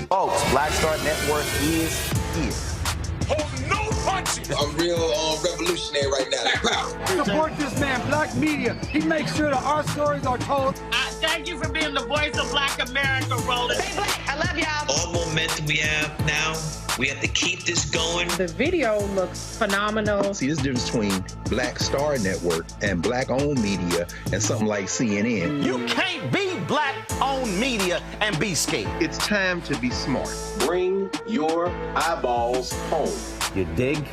Folks, Black Star Network is here. Hold no punches. I'm real revolutionary right now. Support this man, Black Media. He makes sure that our stories are told. Thank you for being the voice of Black America, Roland. Stay black. I love y'all. All momentum we have now, we have to keep this going. The video looks phenomenal. See, this difference between Black Star Network and Black-owned media and something like CNN. You can't be Black-owned media and be scared. It's time to be smart. Bring your eyeballs home. You dig?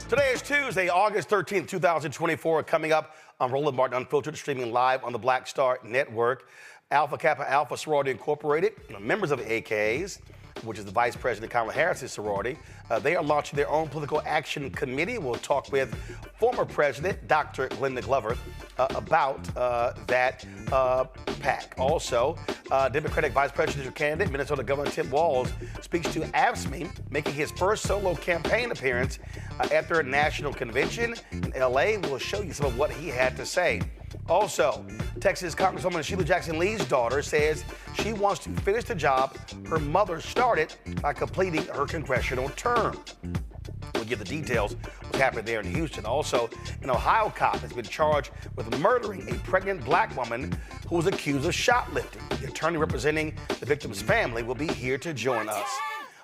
Today is Tuesday, August 13th, 2024. Coming up on Roland Martin Unfiltered, streaming live on the Black Star Network. Kappa Alpha Sorority Incorporated, members of the AKAs, which is the Vice President Kamala Harris' sorority, they are launching their own political action committee. We'll talk with former President Dr. Glenda Glover about that PAC. Also, Democratic Vice Presidential candidate, Minnesota Governor Tim Walz, speaks to AFSCME, making his first solo campaign appearance at their national convention in LA. We'll show you some of what he had to say. Also, Texas Congresswoman Shelia Jackson Lee's daughter says she wants to finish the job her mother started by completing her congressional term. We'll give the details of what's happening there in Houston. Also, an Ohio cop has been charged with murdering a pregnant Black woman who was accused of shoplifting. The attorney representing the victim's family will be here to join us.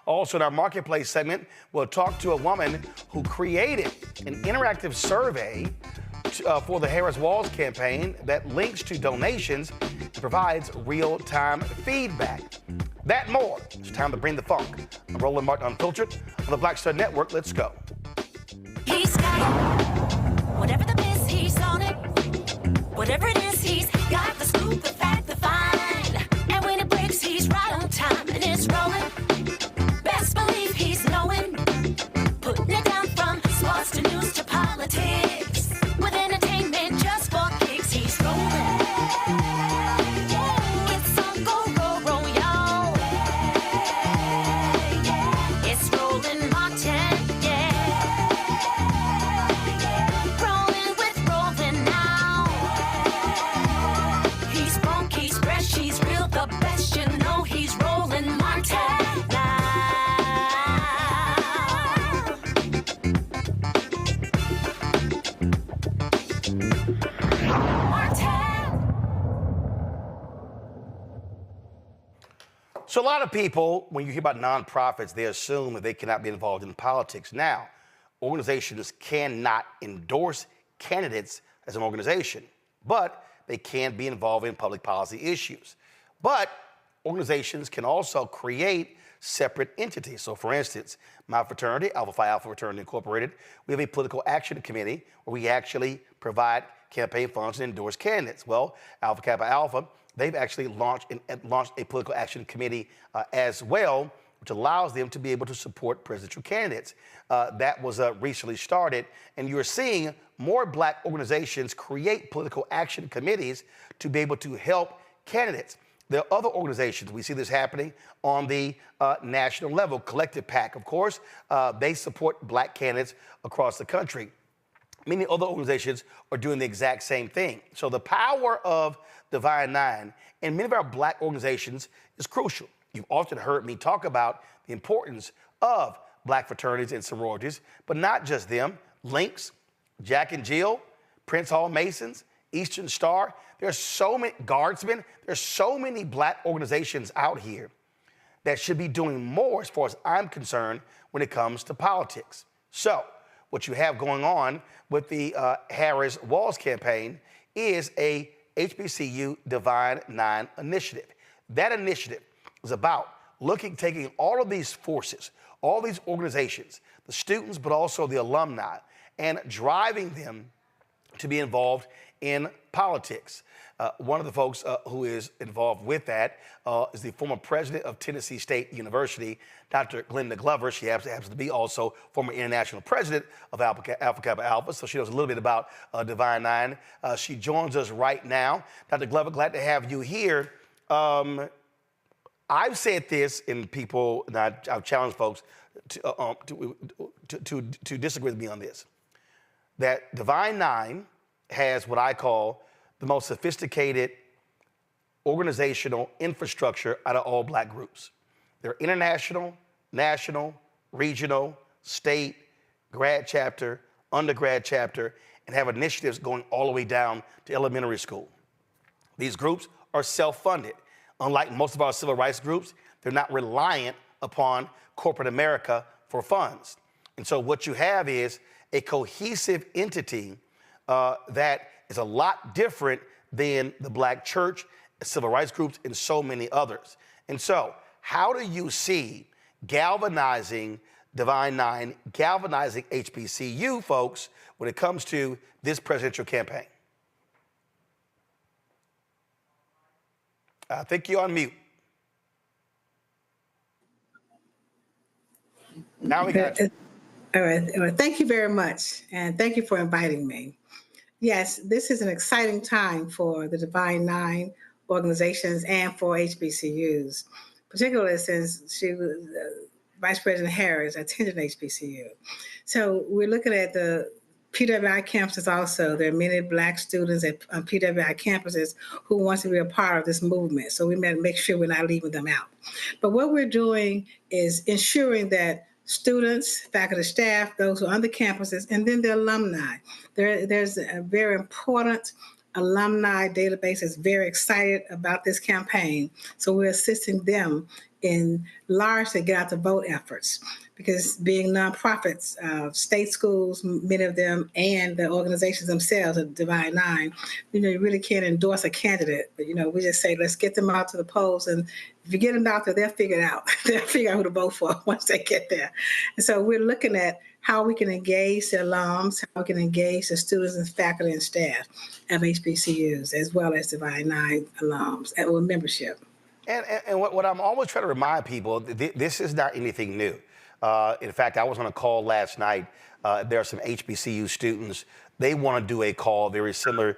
Also, in our Marketplace segment, we'll talk to a woman who created an interactive survey for the Harris-Walz campaign that links to donations and provides real-time feedback. That and more. It's time to bring the funk. I'm Roland Martin Unfiltered on the Black Star Network. Let's go. He's got it. Whatever the miss, he's on it. Whatever it is, he's got the scoop, the fact, the find. And when it breaks, he's right on time and it's rolling. Best believe he's knowing. Putting it down from sports to news to politics. With entertainment just for kicks, he's rolling. It's on go, roll, y'all. It's Roland Martin, yeah. Rolling with Roland now. He's funk, he's fresh, he's real, the best, you know he's Roland Martin now. So a lot of people, when you hear about nonprofits, they assume that they cannot be involved in politics. Now, organizations cannot endorse candidates as an organization, but they can be involved in public policy issues. But organizations can also create separate entities. So for instance, my fraternity, Alpha Phi Alpha Fraternity Incorporated, we have a political action committee where we actually provide campaign funds and endorse candidates. Well, Alpha Kappa Alpha, they've actually launched a political action committee as well, which allows them to be able to support presidential candidates. That was recently started, and you're seeing more Black organizations create political action committees to be able to help candidates. There are other organizations. We see this happening on the national level. Collective PAC, of course, they support Black candidates across the country. Many other organizations are doing the exact same thing. So the power of Divine Nine and many of our Black organizations is crucial. You've often heard me talk about the importance of Black fraternities and sororities, but not just them. Links, Jack and Jill, Prince Hall Masons, Eastern Star. There's so many Guardsmen. There's so many Black organizations out here that should be doing more, as far as I'm concerned, when it comes to politics. So what you have going on with the Harris-Walz campaign is a HBCU Divine Nine initiative. That initiative is about taking all of these forces, all these organizations, the students, but also the alumni, and driving them to be involved in politics. One of the folks who is involved with that is the former president of Tennessee State University, Dr. Glenda Glover. She happens to be also former international president of Kappa Alpha, so she knows a little bit about Divine Nine. She joins us right now. Dr. Glover, glad to have you here. I've said this, and people, and I've challenged folks to disagree with me on this, that Divine Nine has what I call the most sophisticated organizational infrastructure out of all black groups. They're international, national, regional, state, grad chapter, undergrad chapter, and have initiatives going all the way down to elementary school. These groups are self-funded. Unlike most of our civil rights groups, they're not reliant upon corporate America for funds. And so what you have is a cohesive entity that is a lot different than the black church, civil rights groups, and so many others. And so how do you see galvanizing Divine Nine, galvanizing HBCU folks when it comes to this presidential campaign? I think you're on mute. Now we got you. All right. Well, thank you very much. And thank you for inviting me. Yes, this is an exciting time for the Divine Nine organizations and for HBCUs, particularly since she was Vice President Harris attended HBCU. So we're looking at the PWI campuses also. There are many black students at PWI campuses who want to be a part of this movement. So we better make sure we're not leaving them out. But what we're doing is ensuring that students, faculty, staff, those who are on the campuses, and then the alumni. There's a very important alumni database that's very excited about this campaign. So we're assisting them in largely get out the vote efforts, because being nonprofits, state schools, many of them, and the organizations themselves, the Divine Nine, you really can't endorse a candidate, but we just say, let's get them out to the polls, and if you get them out there, they'll figure it out. They'll figure out who to vote for once they get there. And so we're looking at how we can engage the alums, how we can engage the students and faculty and staff of HBCUs, as well as Divine Nine alums with membership. And what I'm always trying to remind people, this is not anything new. In fact, I was on a call last night. There are some HBCU students. They want to do a call very similar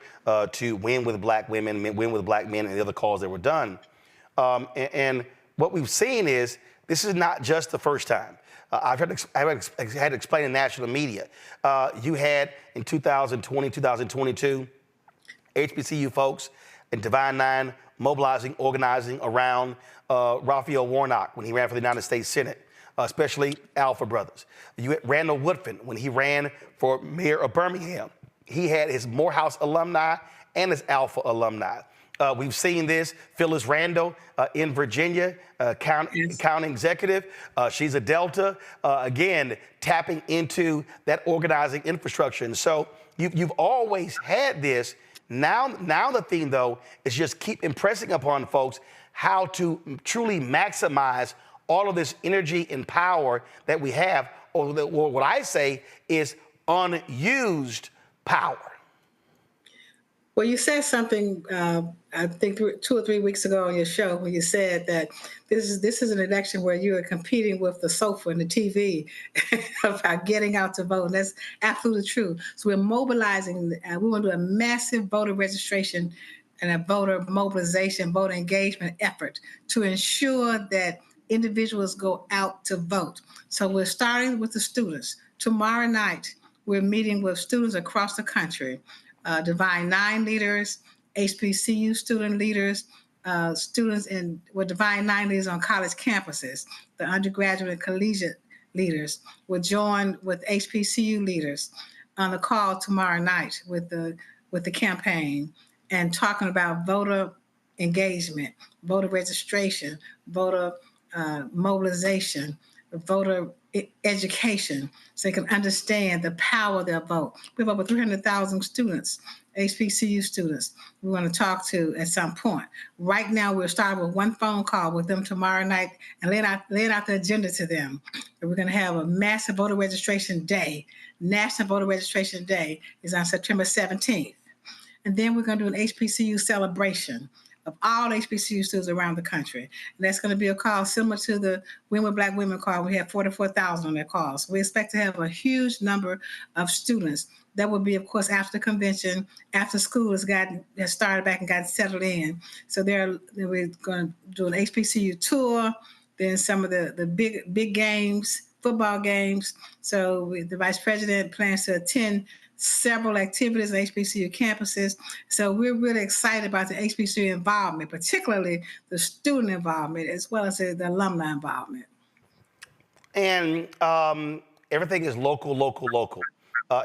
to Win with Black Women, Win with Black Men, and the other calls that were done. And what we've seen is this is not just the first time. I've had to explain in national media. You had in 2020, 2022, HBCU folks and Divine Nine mobilizing, organizing around Raphael Warnock when he ran for the United States Senate, especially Alpha Brothers. You had Randall Woodfin when he ran for mayor of Birmingham. He had his Morehouse alumni and his Alpha alumni. We've seen this. Phyllis Randall in Virginia, county executive. She's a Delta. Again, tapping into that organizing infrastructure. And so you've always had this. Now the theme, though, is just keep impressing upon folks how to truly maximize all of this energy and power that we have, or what I say is unused power. Well, you said something, I think 2 or 3 weeks ago on your show, when you said that this is an election where you are competing with the sofa and the TV about getting out to vote. And that's absolutely true. So we're mobilizing. We want to do a massive voter registration and a voter mobilization, voter engagement effort to ensure that individuals go out to vote. So we're starting with the students. Tomorrow night, we're meeting with students across the country. Divine Nine leaders, HBCU student leaders, students with Divine Nine leaders on college campuses, the undergraduate and collegiate leaders will join with HBCU leaders on a call tomorrow night with the campaign and talking about voter engagement, voter registration, voter mobilization, voter education, so they can understand the power of their vote. We have over 300,000 students, HBCU students, we want to talk to at some point. Right now, we're starting with one phone call with them tomorrow night and laying out the agenda to them. And we're going to have a massive voter registration day. National Voter Registration Day is on September 17th. And then we're going to do an HBCU celebration of all HBCU students around the country. And that's going to be a call similar to the Women Black Women call. We have 44,000 on that call. So we expect to have a huge number of students. That will be, of course, after the convention, after school has started back and gotten settled in. So we're going to do an HBCU tour, then some of the big games, football games. So the Vice President plans to attend several activities on HBCU campuses. So we're really excited about the HBCU involvement, particularly the student involvement, as well as the alumni involvement. And everything is local.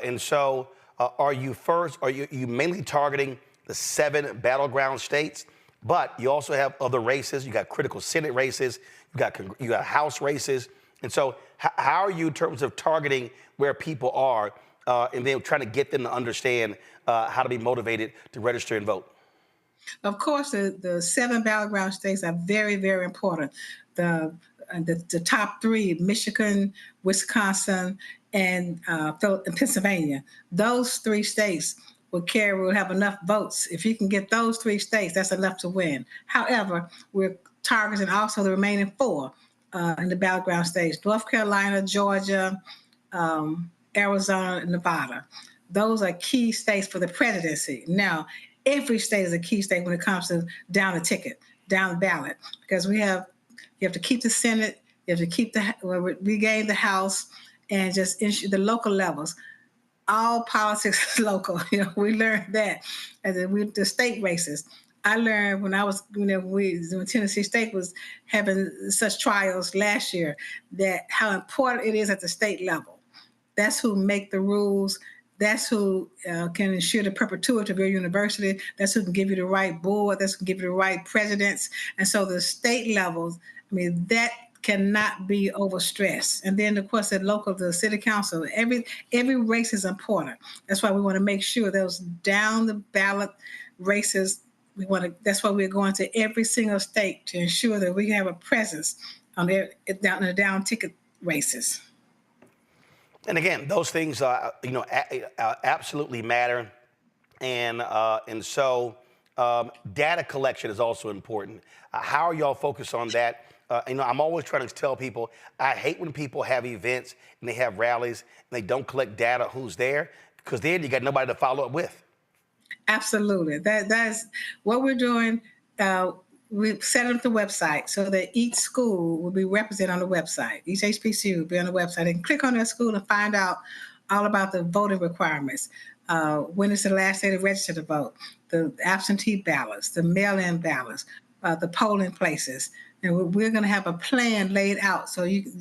And so are you mainly targeting the 7 battleground states? But you also have other races. You got critical Senate races. You got House races. And so how are you in terms of targeting where people are and then trying to get them to understand how to be motivated to register and vote? Of course, the 7 battleground states are very, very important. The top 3, Michigan, Wisconsin, and Pennsylvania. Those 3 states will have enough votes. If you can get those 3 states, that's enough to win. However, we're targeting also the remaining 4 in the battleground states: North Carolina, Georgia, Arizona, and Nevada. Those are key states for the presidency. Now, every state is a key state when it comes to down the ticket, down the ballot, because you have to keep the Senate, you have to regain the House, and just ensure the local levels. All politics is local. We learned that as the state races. I learned when I was, when Tennessee State was having such trials last year, that how important it is at the state level. That's who make the rules. That's who can ensure the perpetuity of your university. That's who can give you the right board. That's who can give you the right presidents. And so the state levels, that cannot be overstressed. And then, of course, the city council, every race is important. That's why we want to make sure those down the ballot races, that's why we're going to every single state to ensure that we have a presence on the down ticket races. And again, those things, absolutely matter. And so data collection is also important. How are y'all focused on that? I'm always trying to tell people, I hate when people have events and they have rallies and they don't collect data who's there, because then you got nobody to follow up with. Absolutely. That's what we're doing. We've set up the website so that each school will be represented on the website. Each HBCU will be on the website, and click on their school and find out all about the voting requirements. When is the last day to register to vote? The absentee ballots, the mail-in ballots, the polling places. And we're going to have a plan laid out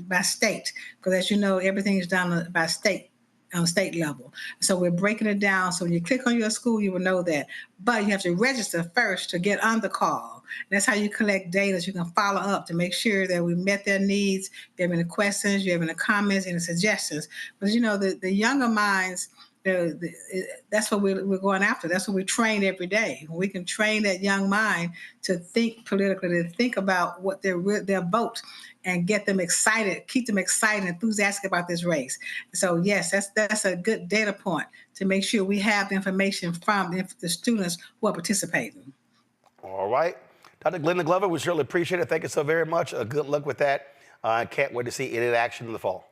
by state, because as you know, everything is done by state, on state level. So we're breaking it down. So when you click on your school, you will know that. But you have to register first to get on the call. That's how you collect data, so you can follow up to make sure that we met their needs. If you have any questions, you have any comments, any suggestions. But the younger minds, that's what we're going after. That's what we train every day. We can train that young mind to think politically, to think about what their vote, and get them excited, keep them excited, enthusiastic about this race. So yes, that's a good data point to make sure we have the information from the students who are participating. All right. Dr. Glenda Glover, we surely appreciate it. Thank you so very much. Good luck with that. I can't wait to see it in action in the fall.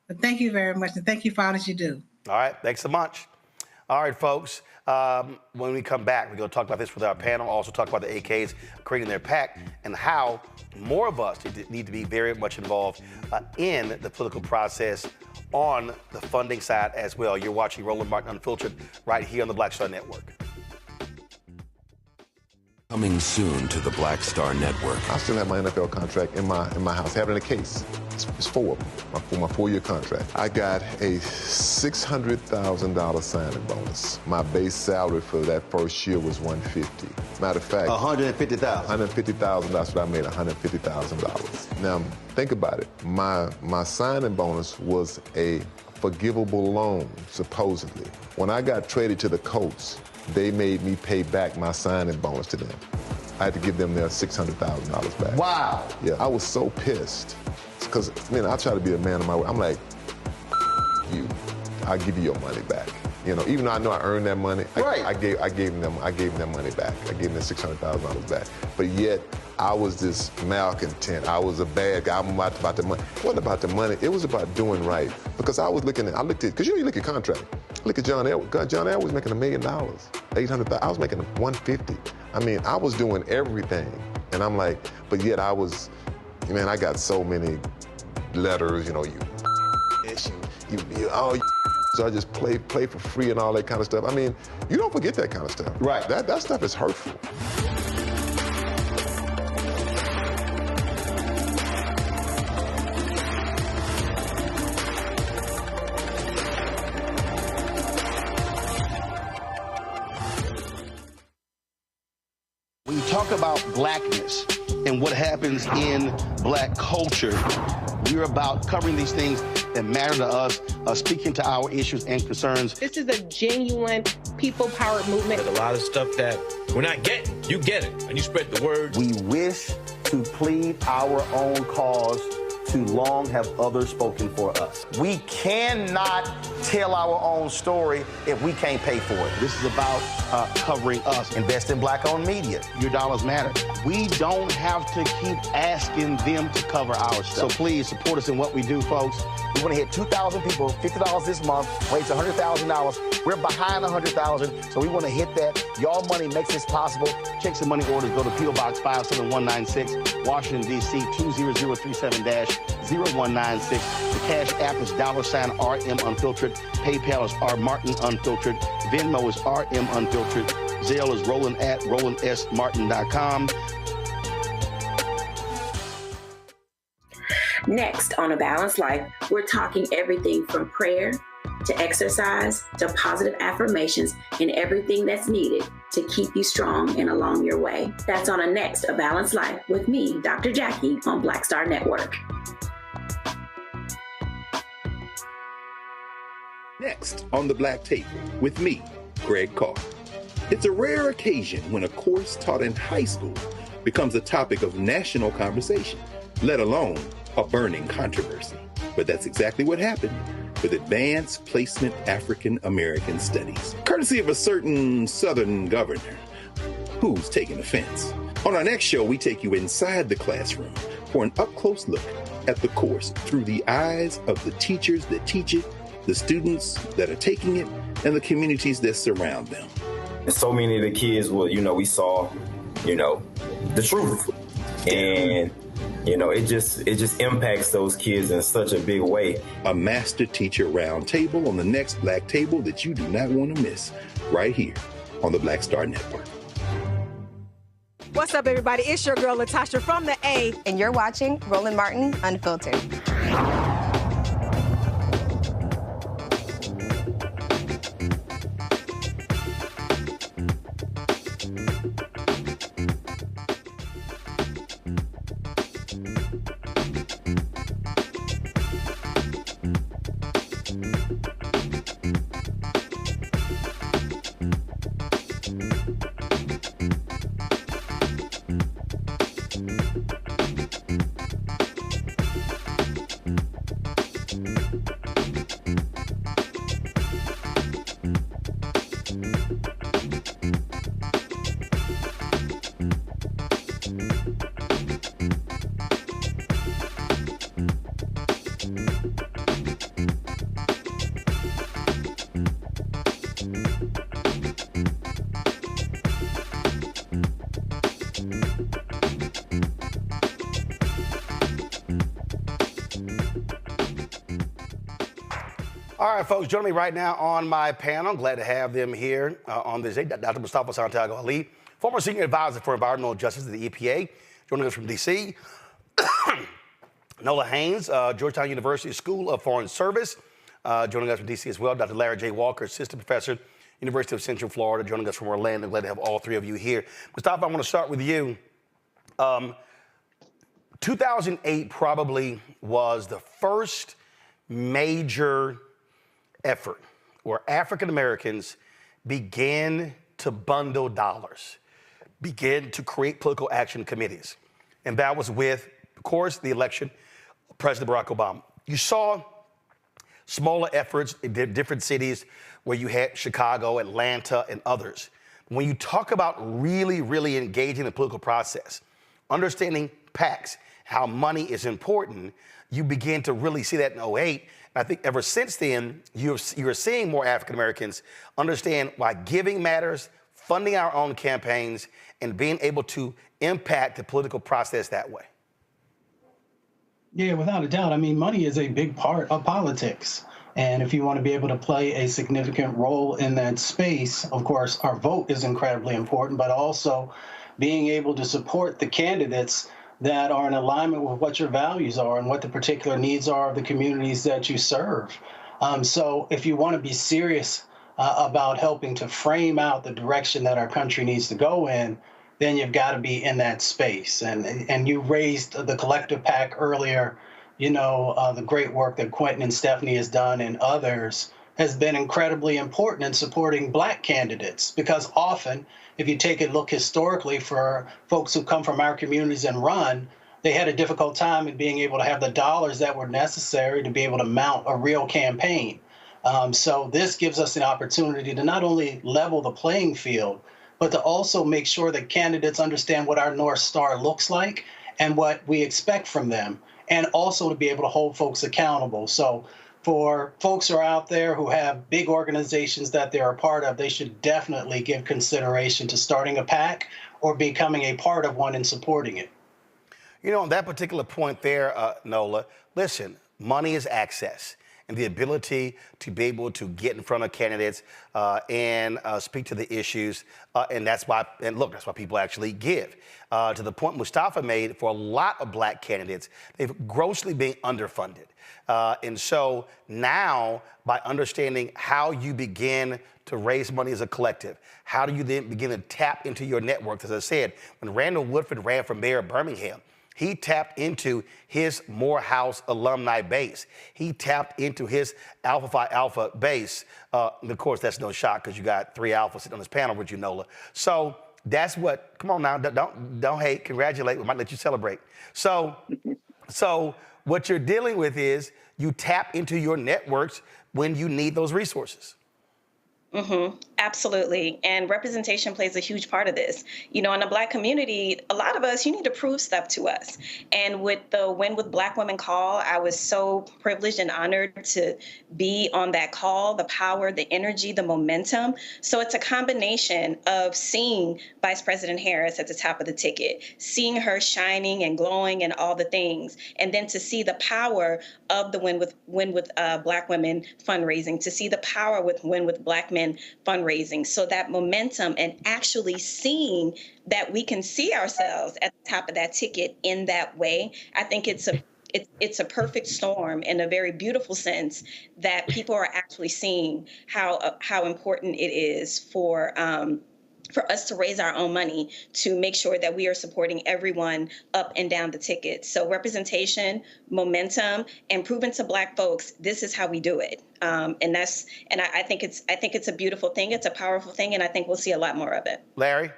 But thank you very much, and thank you for all that you do. All right, thanks so much. All right, folks, when we come back, we're going to talk about this with our panel, also talk about the AKs creating their PAC and how more of us need to be very much involved in the political process on the funding side as well. You're watching Roland Martin Unfiltered right here on the Black Star Network. Coming soon to the Black Star Network. I still have my NFL contract in my house. I have it in a case. It's 4 of them, my 4-year contract. I got a $600,000 signing bonus. My base salary for that first year was $150,000. Matter of fact, $150,000. $150,000. That's what I made. $150,000. Now think about it. My signing bonus was a forgivable loan, supposedly. When I got traded to the Colts, they made me pay back my signing bonus to them. I had to give them their $600,000 back. Wow. Yeah, I was so pissed. Because, I try to be a man of my word. I'm like, you, I'll give you your money back. You know, even though I know I earned that money, I gave them that money back. I gave them $600,000 back. But yet, I was this malcontent. I was a bad guy. I'm about the money. It wasn't about the money. It was about doing right. Because I looked at, because you look at contract. Look at John Edwards. John Edwards was making $1 million, $800,000. I was making $150. I mean, I was doing everything. And I'm like, but yet I got so many letters, you know, so I just play for free and all that kind of stuff. I mean, you don't forget that kind of stuff. Right. That stuff is hurtful. When you talk about blackness and what happens in black culture, we're about covering these things that matter to us, speaking to our issues and concerns. This is a genuine people-powered movement. There's a lot of stuff that we're not getting. You get it, and you spread the word. We wish to plead our own cause. Too long have others spoken for us. We cannot tell our own story if we can't pay for it. This is about covering us. Invest in black-owned media. Your dollars matter. We don't have to keep asking them to cover our stuff. So please support us in what we do, folks. We want to hit 2,000 people, $50 this month, raise $100,000. We're behind 100,000, so we want to hit that. Y'all money makes this possible. Checks and money orders go to P.O. Box 57196, Washington, D.C. 20037-0196. The Cash App is $RM Unfiltered. PayPal is R Martin Unfiltered. Venmo is RM Unfiltered. Zelle is Roland@RolandSMartin.com. Next on A Balanced Life, we're talking everything from prayer to exercise to positive affirmations and everything that's needed to keep you strong and along your way. That's on A Balanced Life with me, Dr. Jackie, on Black Star Network. Next on the Black Table with me, Greg Carr. It's a rare occasion when a course taught in high school becomes a topic of national conversation, let alone a burning controversy. But that's exactly what happened with Advanced Placement African American Studies, courtesy of a certain Southern governor who's taking offense. On our next show, we take you inside the classroom for an up-close look at the course through the eyes of the teachers that teach it, the students that are taking it, and the communities that surround them. And so many of the kids, we saw, the truth. And it just impacts those kids in such a big way. A master teacher round table on the next Black Table that you do not want to miss, right here on the Black Star Network. What's up, everybody? It's your girl, Latasha from the A. And you're watching Roland Martin Unfiltered. All right, folks, joining me right now on my panel. Glad to have them here on this day. Dr. Mustafa Santiago Ali, former senior advisor for environmental justice at the EPA, joining us from D.C. Nola Haynes, Georgetown University School of Foreign Service, joining us from D.C. as well. Dr. Larry J. Walker, assistant professor, University of Central Florida, joining us from Orlando. Glad to have all three of you here. Mustafa, I want to start with you. 2008 probably was the first major effort where African Americans began to bundle dollars, began to create political action committees. And that was with, of course, the election of President Barack Obama. You saw smaller efforts in different cities where you had Chicago, Atlanta, and others. When you talk about really, really engaging the political process, understanding PACs, how money is important, you begin to really see that in 08. And I think ever since then, you're seeing more African Americans understand why giving matters, funding our own campaigns, and being able to impact the political process that way. Yeah, without a doubt. I mean, money is a big part of politics. And if you want to be able to play a significant role in that space, of course, our vote is incredibly important, but also being able to support the candidates that are in alignment with what your values are and what the particular needs are of the communities that you serve. So if you want to be serious about helping to frame out the direction that our country needs to go in, then you've got to be in that space. And you raised the collective PAC earlier. You know, the great work that Quentin and Stephanie has done and others has been incredibly important in supporting Black candidates, because often, if you take a look historically for folks who come from our communities and run, they had a difficult time in being able to have the dollars that were necessary to be able to mount a real campaign. So this gives us an opportunity to not only level the playing field, but to also make sure that candidates understand what our North Star looks like and what we expect from them, and also to be able to hold folks accountable. So for folks who are out there who have big organizations that they're a part of, they should definitely give consideration to starting a PAC or becoming a part of one and supporting it. You know, on that particular point there, Nola, listen, money is access. And the ability to be able to get in front of candidates and speak to the issues. And that's why, and look, that's why people actually give. To the point Mustafa made, for a lot of Black candidates, they've grossly been underfunded. And so now, by understanding how you begin to raise money as a collective, how do you then begin to tap into your network? As I said, when Randall Woodford ran for mayor of Birmingham, he tapped into his Morehouse alumni base. He tapped into his Alpha Phi Alpha base. And of course, that's no shock because you got 3 alphas sitting on this panel with you, Nola. So that's what, come on now, don't hate, congratulate. We might let you celebrate. So what you're dealing with is you tap into your networks when you need those resources. Mm-hmm. Absolutely. And representation plays a huge part of this. You know, in the Black community, a lot of us, you need to prove stuff to us. And with the Win with Black Women call, I was so privileged and honored to be on that call, the power, the energy, the momentum. So it's a combination of seeing Vice President Harris at the top of the ticket, seeing her shining and glowing and all the things, and then to see the power of the Win with Black Women fundraising, to see the power with Win with Black Men fundraising. So that momentum and actually seeing that we can see ourselves at the top of that ticket in that way, I think it's a perfect storm in a very beautiful sense that people are actually seeing how important it is for us to raise our own money to make sure that we are supporting everyone up and down the ticket. So representation, momentum, and proving to Black folks, this is how we do it. I think it's a beautiful thing. It's a powerful thing. And I think we'll see a lot more of it. Larry?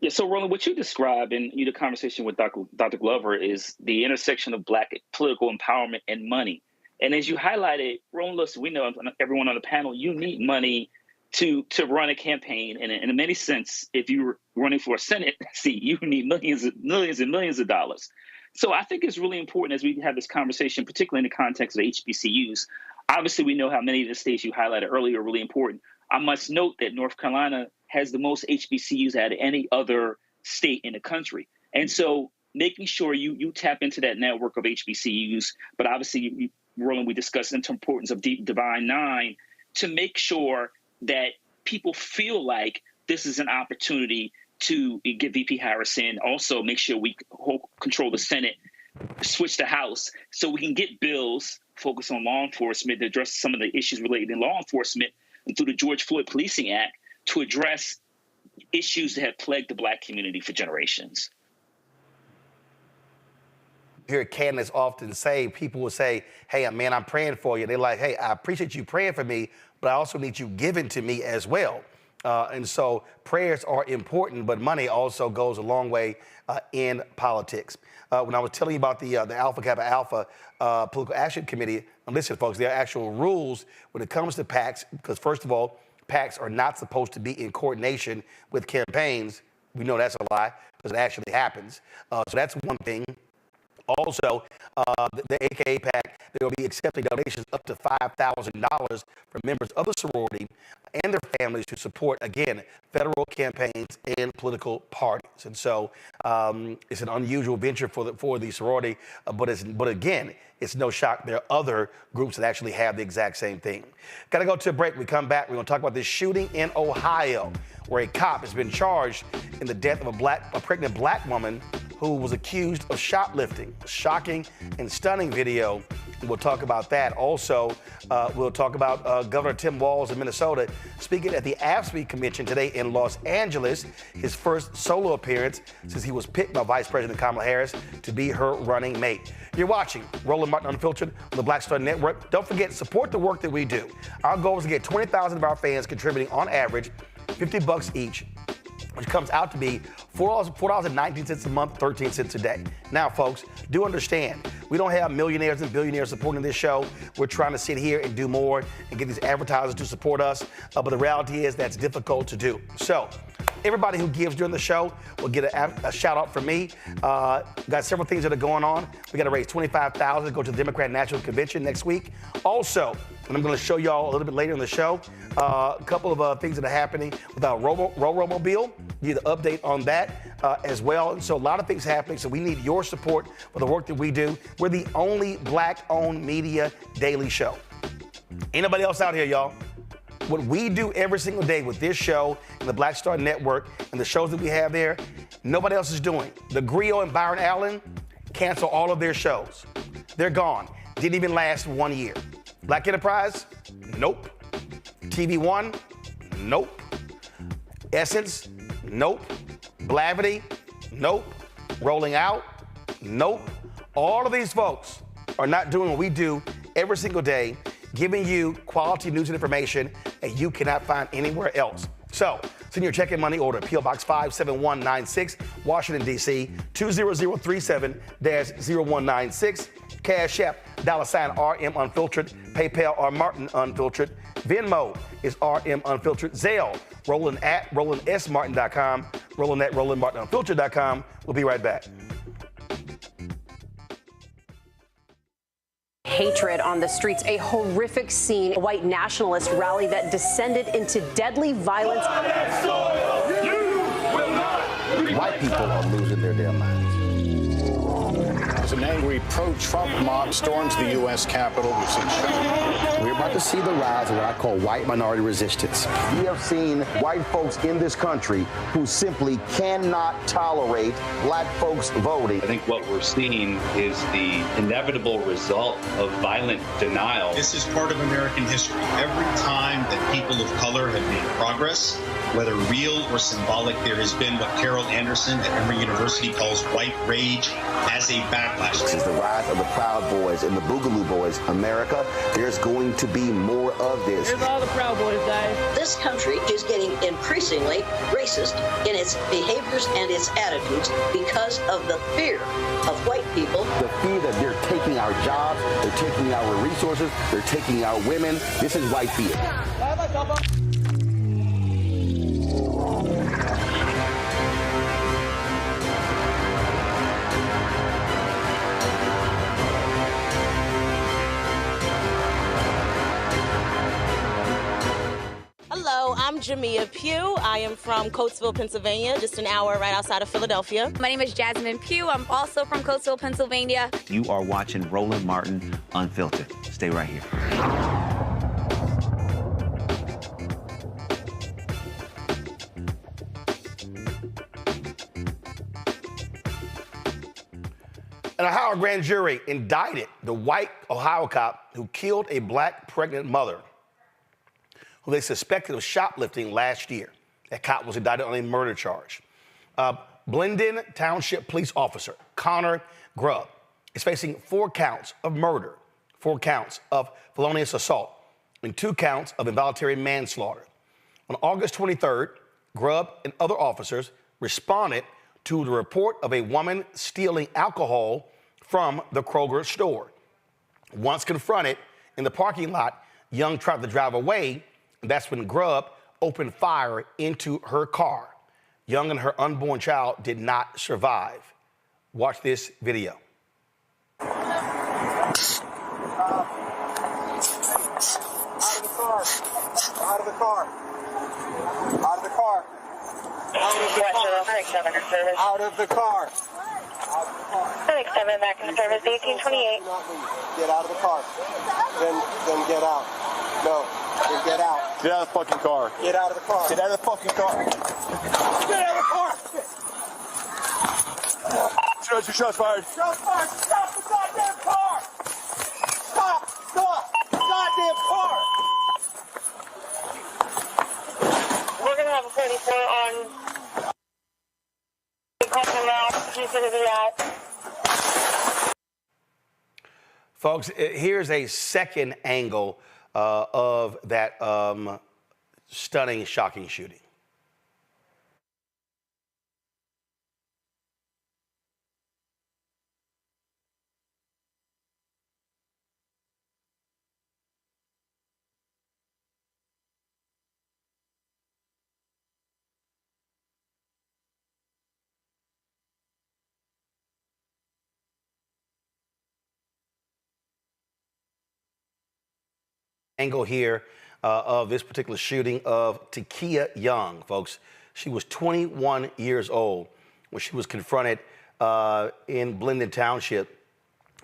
Yeah, so Roland, what you described in the conversation with Dr. Glover is the intersection of Black political empowerment and money. And as you highlighted, Roland, listen, we know everyone on the panel, you need money to run a campaign. And in many sense, if you're running for a Senate seat, you need millions and millions of dollars. So I think it's really important as we have this conversation, particularly in the context of HBCUs. Obviously, we know how many of the states you highlighted earlier are really important. I must note that North Carolina has the most HBCUs out of any other state in the country. And so making sure you tap into that network of HBCUs, but obviously, Roland, we discussed the importance of Divine Nine to make sure that people feel like this is an opportunity to get VP Harris in, also make sure we control the Senate, switch the House, so we can get bills focused on law enforcement to address some of the issues related in law enforcement, and through the George Floyd Policing Act to address issues that have plagued the Black community for generations. Hear candidates often say, people will say, hey, man, I'm praying for you. They're like, hey, I appreciate you praying for me, but I also need you giving to me as well. And so prayers are important, but money also goes a long way in politics. When I was telling you about the Kappa Alpha Political Action Committee, and listen, folks, there are actual rules when it comes to PACs, because first of all, PACs are not supposed to be in coordination with campaigns. We know that's a lie because it actually happens. So that's one thing. Also, the AKA PAC, they will be accepting donations up to $5,000 from members of the sorority and their families to support, again, federal campaigns and political parties. And so it's an unusual venture for the sorority, but again, it's no shock there are other groups that actually have the exact same thing. Got to go to a break. We come back. We're going to talk about this shooting in Ohio, where a cop has been charged in the death of a pregnant black woman who was accused of shoplifting. Shocking and stunning video. We'll talk about that. Also, we'll talk about Governor Tim Walz of Minnesota speaking at the AFSCME convention today in Los Angeles, his first solo appearance since he was picked by Vice President Kamala Harris to be her running mate. You're watching Roland Martin Unfiltered on the Black Star Network. Don't forget, support the work that we do. Our goal is to get 20,000 of our fans contributing on average $50 each, which comes out to be $4.19 a month, 13 cents a day. Now, folks, do understand, we don't have millionaires and billionaires supporting this show. We're trying to sit here and do more and get these advertisers to support us, but the reality is that's difficult to do. So, everybody who gives during the show will get a shout out from me. Got several things that are going on. We got to raise $25,000 to go to the Democrat National Convention next week. Also, and I'm going to show y'all a little bit later in the show, a couple of things that are happening with our Robo-Mobile. Give you the update on that as well. And so a lot of things happening. So we need your support for the work that we do. We're the only black-owned media daily show. Ain't nobody else out here, y'all. What we do every single day with this show and the Black Star Network and the shows that we have there, nobody else is doing. The Griot and Byron Allen cancel all of their shows. They're gone. Didn't even last 1 year. Black Enterprise? Nope. TV One? Nope. Essence? Nope. Blavity? Nope. Rolling Out? Nope. All of these folks are not doing what we do every single day, giving you quality news and information that you cannot find anywhere else. So, send your check and money order, P.O. Box 57196, Washington, D.C., 20037-0196. Cash App, $RM Unfiltered. PayPal, R Martin Unfiltered. Venmo is RM Unfiltered. Zelle, Roland at RolandSMartin.com. Roland at RolandMartinUnfiltered.com. We'll be right back. Hatred on the streets, a horrific scene, a white nationalist rally that descended into deadly violence. White people are losing their damn minds. As an angry pro-Trump mob storms the U.S. Capitol, we're about to see the rise of what I call white minority resistance. We have seen white folks in this country who simply cannot tolerate black folks voting. I think what we're seeing is the inevitable result of violent denial. This is part of American history. Every time that people of color have made progress, whether real or symbolic, there has been what Carol Anderson at Emory University calls white rage as a backlash. This is the rise of the Proud Boys and the Boogaloo Boys. America, there's going to be more of this. Here's all the Proud Boys, guys. This country is getting increasingly racist in its behaviors and its attitudes because of the fear of white people. The fear that they're taking our jobs, they're taking our resources, they're taking our women. This is white fear. Hello, I'm Jamia Pugh. I am from Coatesville, Pennsylvania, just an hour right outside of Philadelphia. My name is Jasmine Pugh. I'm also from Coatesville, Pennsylvania. You are watching Roland Martin Unfiltered. Stay right here. An Ohio grand jury indicted the white Ohio cop who killed a black pregnant mother who they suspected of shoplifting last year. That cop was indicted on a murder charge. Blendon Township Police Officer Connor Grubb is facing 4 counts of murder, 4 counts of felonious assault, and 2 counts of involuntary manslaughter. On August 23rd, Grubb and other officers responded to the report of a woman stealing alcohol from the Kroger store. Once confronted in the parking lot, Young tried to drive away, and that's when Grubb opened fire into her car. Young and her unborn child did not survive. Watch this video. Out of the car. Out of the car. Out of the car. Clinic 7 back in service 1828. Get out of the car. Then get out. No. Then get out. Get out of the fucking car. Get out of the car. Get out of the fucking car. Get out of the car. Shots fired. Shots fired. Stop the goddamn car. Stop the goddamn car. We're going to have a 34 on Folks, here's a second angle of that stunning, shocking shooting. Angle here of this particular shooting of Takia Young, folks. She was 21 years old when she was confronted in Blendon Township,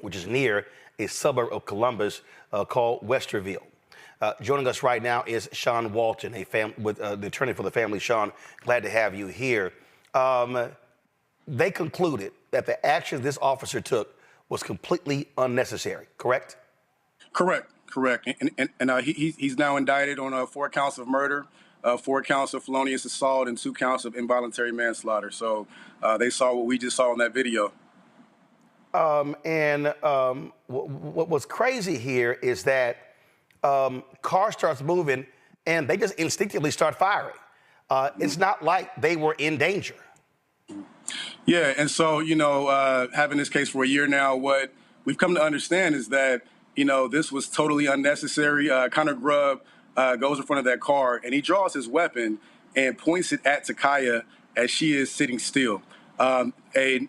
which is near a suburb of Columbus called Westerville. Joining us right now is Sean Walton, the attorney for the family. Sean, glad to have you here. They concluded that the action this officer took was completely unnecessary, correct? Correct. And he's now indicted on 4 counts of murder, 4 counts of felonious assault, and 2 counts of involuntary manslaughter. So they saw what we just saw in that video. What's crazy here is that car starts moving and they just instinctively start firing. It's not like they were in danger. Yeah, and so, having this case for a year now, what we've come to understand is that this was totally unnecessary. Connor Grubb goes in front of that car, and he draws his weapon and points it at Takia as she is sitting still. A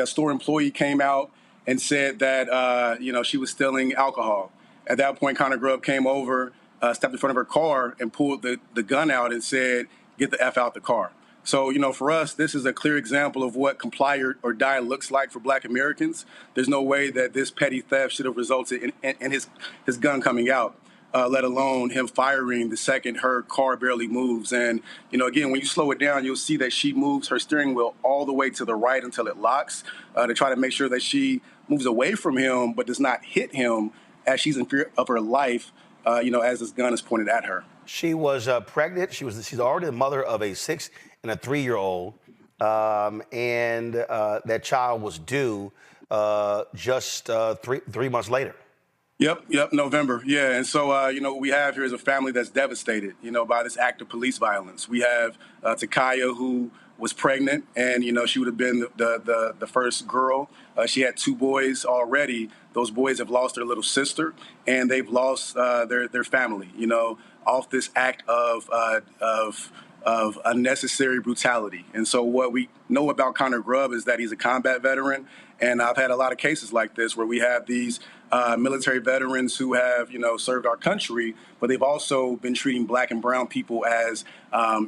store employee came out and said that, she was stealing alcohol. At that point, Connor Grubb came over, stepped in front of her car, and pulled the gun out and said, "Get the F out the car." So, for us, this is a clear example of what comply or die looks like for Black Americans. There's no way that this petty theft should have resulted in his gun coming out, let alone him firing the second her car barely moves. And, again, when you slow it down, you'll see that she moves her steering wheel all the way to the right until it locks to try to make sure that she moves away from him but does not hit him as she's in fear of her life, as this gun is pointed at her. She was pregnant. She's already the mother of a 6- and a 3-year-old, and that child was due just 3 months later. Yep, November. Yeah, and so, what we have here is a family that's devastated, by this act of police violence. We have Takia, who was pregnant, and, she would have been the first girl. She had 2 boys already. Those boys have lost their little sister, and they've lost their family, off this act of unnecessary brutality. And so what we know about Connor Grubb is that he's a combat veteran. And I've had a lot of cases like this where we have these military veterans who have, served our country, but they've also been treating Black and brown people as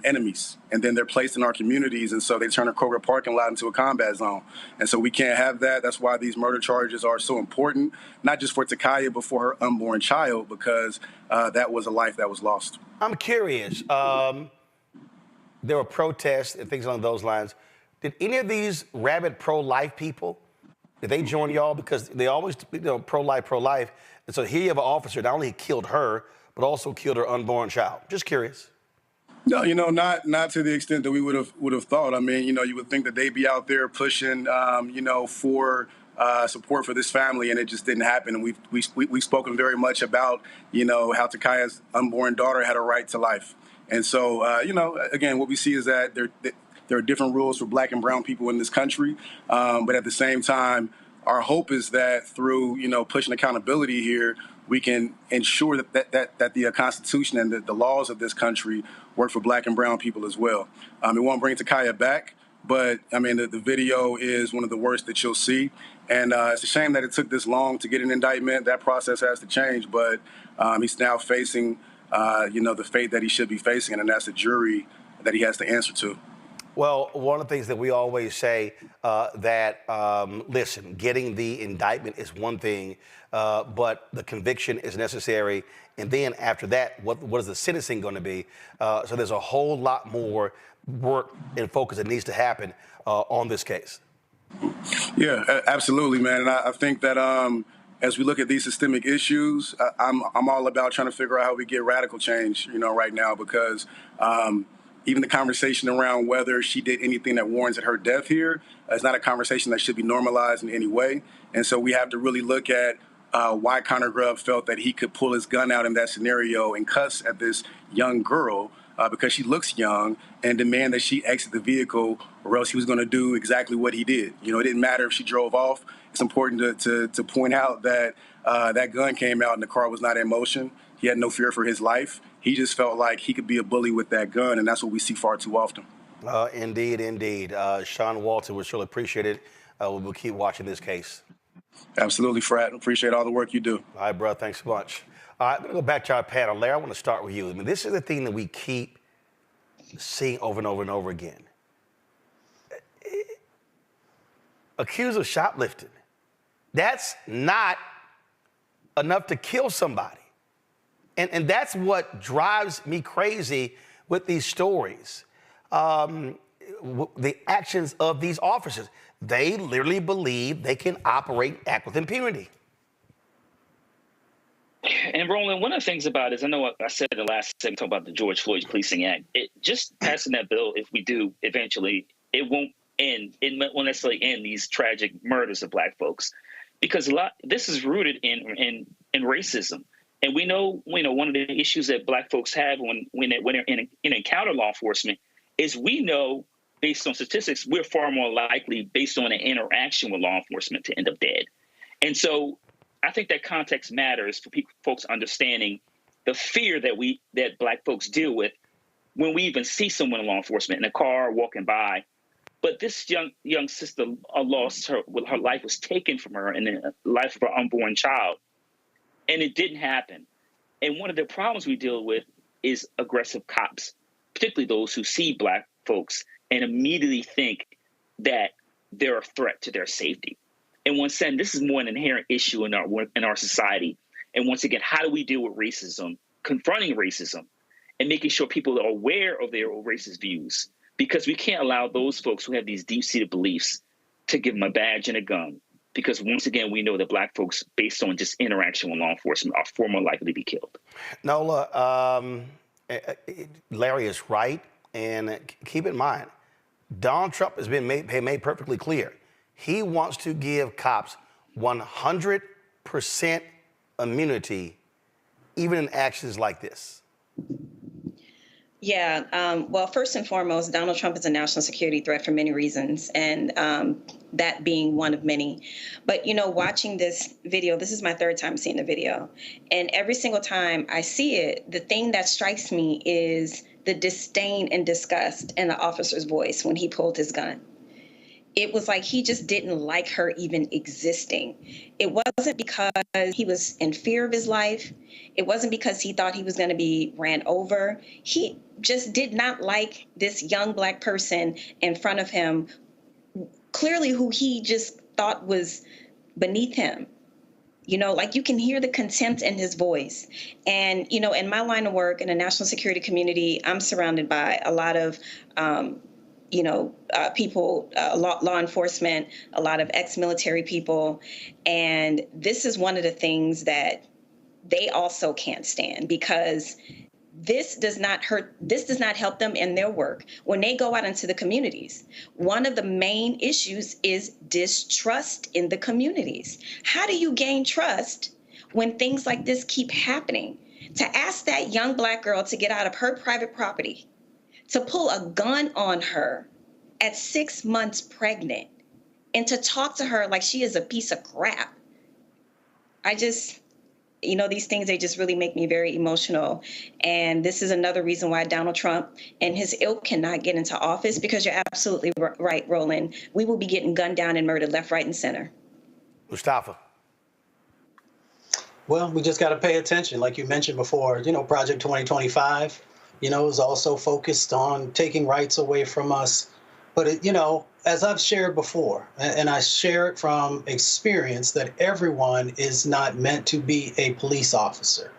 enemies. And then they're placed in our communities. And so they turn a Kroger parking lot into a combat zone. And so we can't have that. That's why these murder charges are so important, not just for Takia, but for her unborn child, because that was a life that was lost. I'm curious. There were protests and things along those lines. Did any of these rabid pro-life people, did they join y'all? Because they always, pro-life. And so here you have an officer not only killed her, but also killed her unborn child. Just curious. No, not to the extent that we would have thought. I mean, you would think that they'd be out there pushing, for support for this family, and it just didn't happen. And we've spoken very much about, how Takia's unborn daughter had a right to life. And so, again, what we see is that there are different rules for black and brown people in this country. But at the same time, our hope is that through, pushing accountability here, we can ensure that the Constitution and the laws of this country work for black and brown people as well. It won't bring Takaya back, but the video is one of the worst that you'll see. And it's a shame that it took this long to get an indictment. That process has to change, but he's now facing, the fate that he should be facing, and that's a jury that he has to answer to. Well, one of the things that we always say listen, getting the indictment is one thing, but the conviction is necessary. And then after that, what is the sentencing going to be? So there's a whole lot more work and focus that needs to happen on this case. Yeah, absolutely, man. And I think that as we look at these systemic issues, I'm all about trying to figure out how we get radical change, right now, because even the conversation around whether she did anything that warrants her death here is not a conversation that should be normalized in any way. And so we have to really look at why Connor Grubb felt that he could pull his gun out in that scenario and cuss at this young girl because she looks young, and demand that she exit the vehicle, or else he was going to do exactly what he did. It didn't matter if she drove off. It's important to point out that that gun came out and the car was not in motion. He had no fear for his life. He just felt like he could be a bully with that gun, and that's what we see far too often. Indeed. Sean Walter, we surely appreciate it. We'll keep watching this case. Absolutely, Frat. Appreciate all the work you do. All right, bro. Thanks so much. All right, I'm going to go back to our panel. Larry, I want to start with you. This is the thing that we keep seeing over and over and over again. Accused of shoplifting. That's not enough to kill somebody. And that's what drives me crazy with these stories. The actions of these officers. They literally believe they can operate and act with impunity. And Roland, one of the things about it is, I know I said the last segment talking about the George Floyd Policing Act. It just passing that bill, if we do eventually, it won't end. It won't necessarily end these tragic murders of black folks, because this is rooted in racism. And we know one of the issues that black folks have when they're in encounter law enforcement is, we know, based on statistics, we're far more likely, based on an interaction with law enforcement, to end up dead. And so I think that context matters for folks understanding the fear that black folks deal with when we even see someone in law enforcement in a car walking by. But this young sister lost her life was taken from her, and the life of her unborn child. And it didn't happen. And one of the problems we deal with is aggressive cops, particularly those who see black folks and immediately think that they're a threat to their safety. And once again, this is more an inherent issue in our society. And once again, how do we deal with racism, confronting racism, and making sure people are aware of their racist views? Because we can't allow those folks who have these deep-seated beliefs to give them a badge and a gun. Because once again, we know that black folks, based on just interaction with law enforcement, are far more likely to be killed. Nola, Larry is right. And keep in mind, Donald Trump has been made perfectly clear. He wants to give cops 100% immunity, even in actions like this. Yeah, well, first and foremost, Donald Trump is a national security threat for many reasons, and that being one of many. But, watching this video, this is my third time seeing the video, and every single time I see it, the thing that strikes me is the disdain and disgust in the officer's voice when he pulled his gun. It was like he just didn't like her even existing. It wasn't because he was in fear of his life. It wasn't because he thought he was going to be ran over. He just did not like this young black person in front of him, clearly who he just thought was beneath him. You can hear the contempt in his voice. And, in my line of work in the national security community, I'm surrounded by a lot of people, law enforcement, a lot of ex-military people. And this is one of the things that they also can't stand, because this does not help them in their work when they go out into the communities. One of the main issues is distrust in the communities. How do you gain trust when things like this keep happening? To ask that young Black girl to get out of her private property, to pull a gun on her at 6 months pregnant, and to talk to her like she is a piece of crap. These things, they just really make me very emotional. And this is another reason why Donald Trump and his ilk cannot get into office, because you're absolutely right, Roland. We will be getting gunned down and murdered left, right, and center. Mustafa. Well, we just got to pay attention. Like you mentioned before, Project 2025, is also focused on taking rights away from us. But, as I've shared before, and I share it from experience, that everyone is not meant to be a police officer.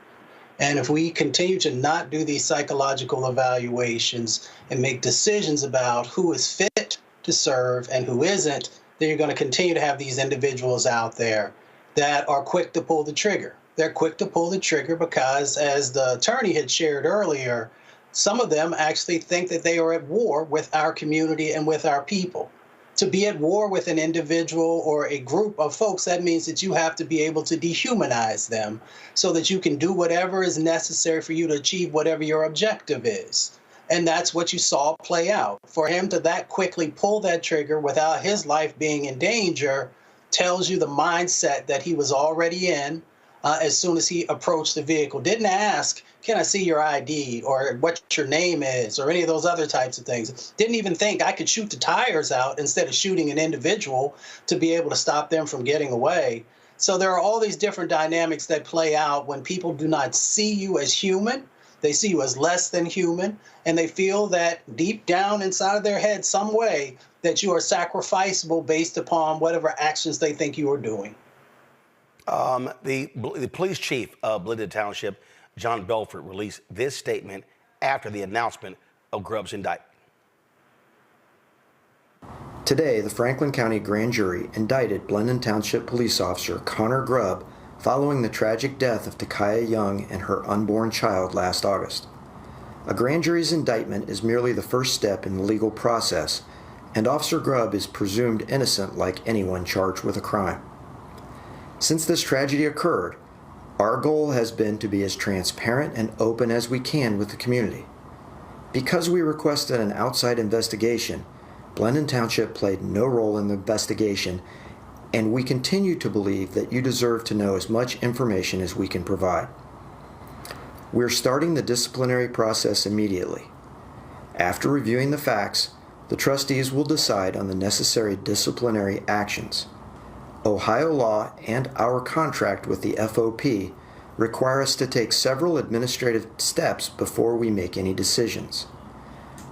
And if we continue to not do these psychological evaluations and make decisions about who is fit to serve and who isn't, then you're going to continue to have these individuals out there that are quick to pull the trigger. They're quick to pull the trigger because, as the attorney had shared earlier, some of them actually think that they are at war with our community and with our people. To be at war with an individual or a group of folks, that means that you have to be able to dehumanize them so that you can do whatever is necessary for you to achieve whatever your objective is. And that's what you saw play out. For him to that quickly pull that trigger without his life being in danger tells you the mindset that he was already in as soon as he approached the vehicle. Didn't ask, can I see your ID, or what your name is, or any of those other types of things. Didn't even think I could shoot the tires out instead of shooting an individual to be able to stop them from getting away. So there are all these different dynamics that play out when people do not see you as human. They see you as less than human, and they feel that deep down inside of their head some way that you are sacrificable based upon whatever actions they think you are doing. The police chief of Glenda Township, John Belfort, released this statement after the announcement of Grubb's indictment. Today, the Franklin County Grand Jury indicted Glenda Township police officer Connor Grubb following the tragic death of Takaya Young and her unborn child last August. A grand jury's indictment is merely the first step in the legal process, and Officer Grubb is presumed innocent like anyone charged with a crime. Since this tragedy occurred, our goal has been to be as transparent and open as we can with the community. Because we requested an outside investigation, Glenda Township played no role in the investigation, and we continue to believe that you deserve to know as much information as we can provide. We're starting the disciplinary process immediately. After reviewing the facts, the trustees will decide on the necessary disciplinary actions. Ohio law and our contract with the FOP require us to take several administrative steps before we make any decisions.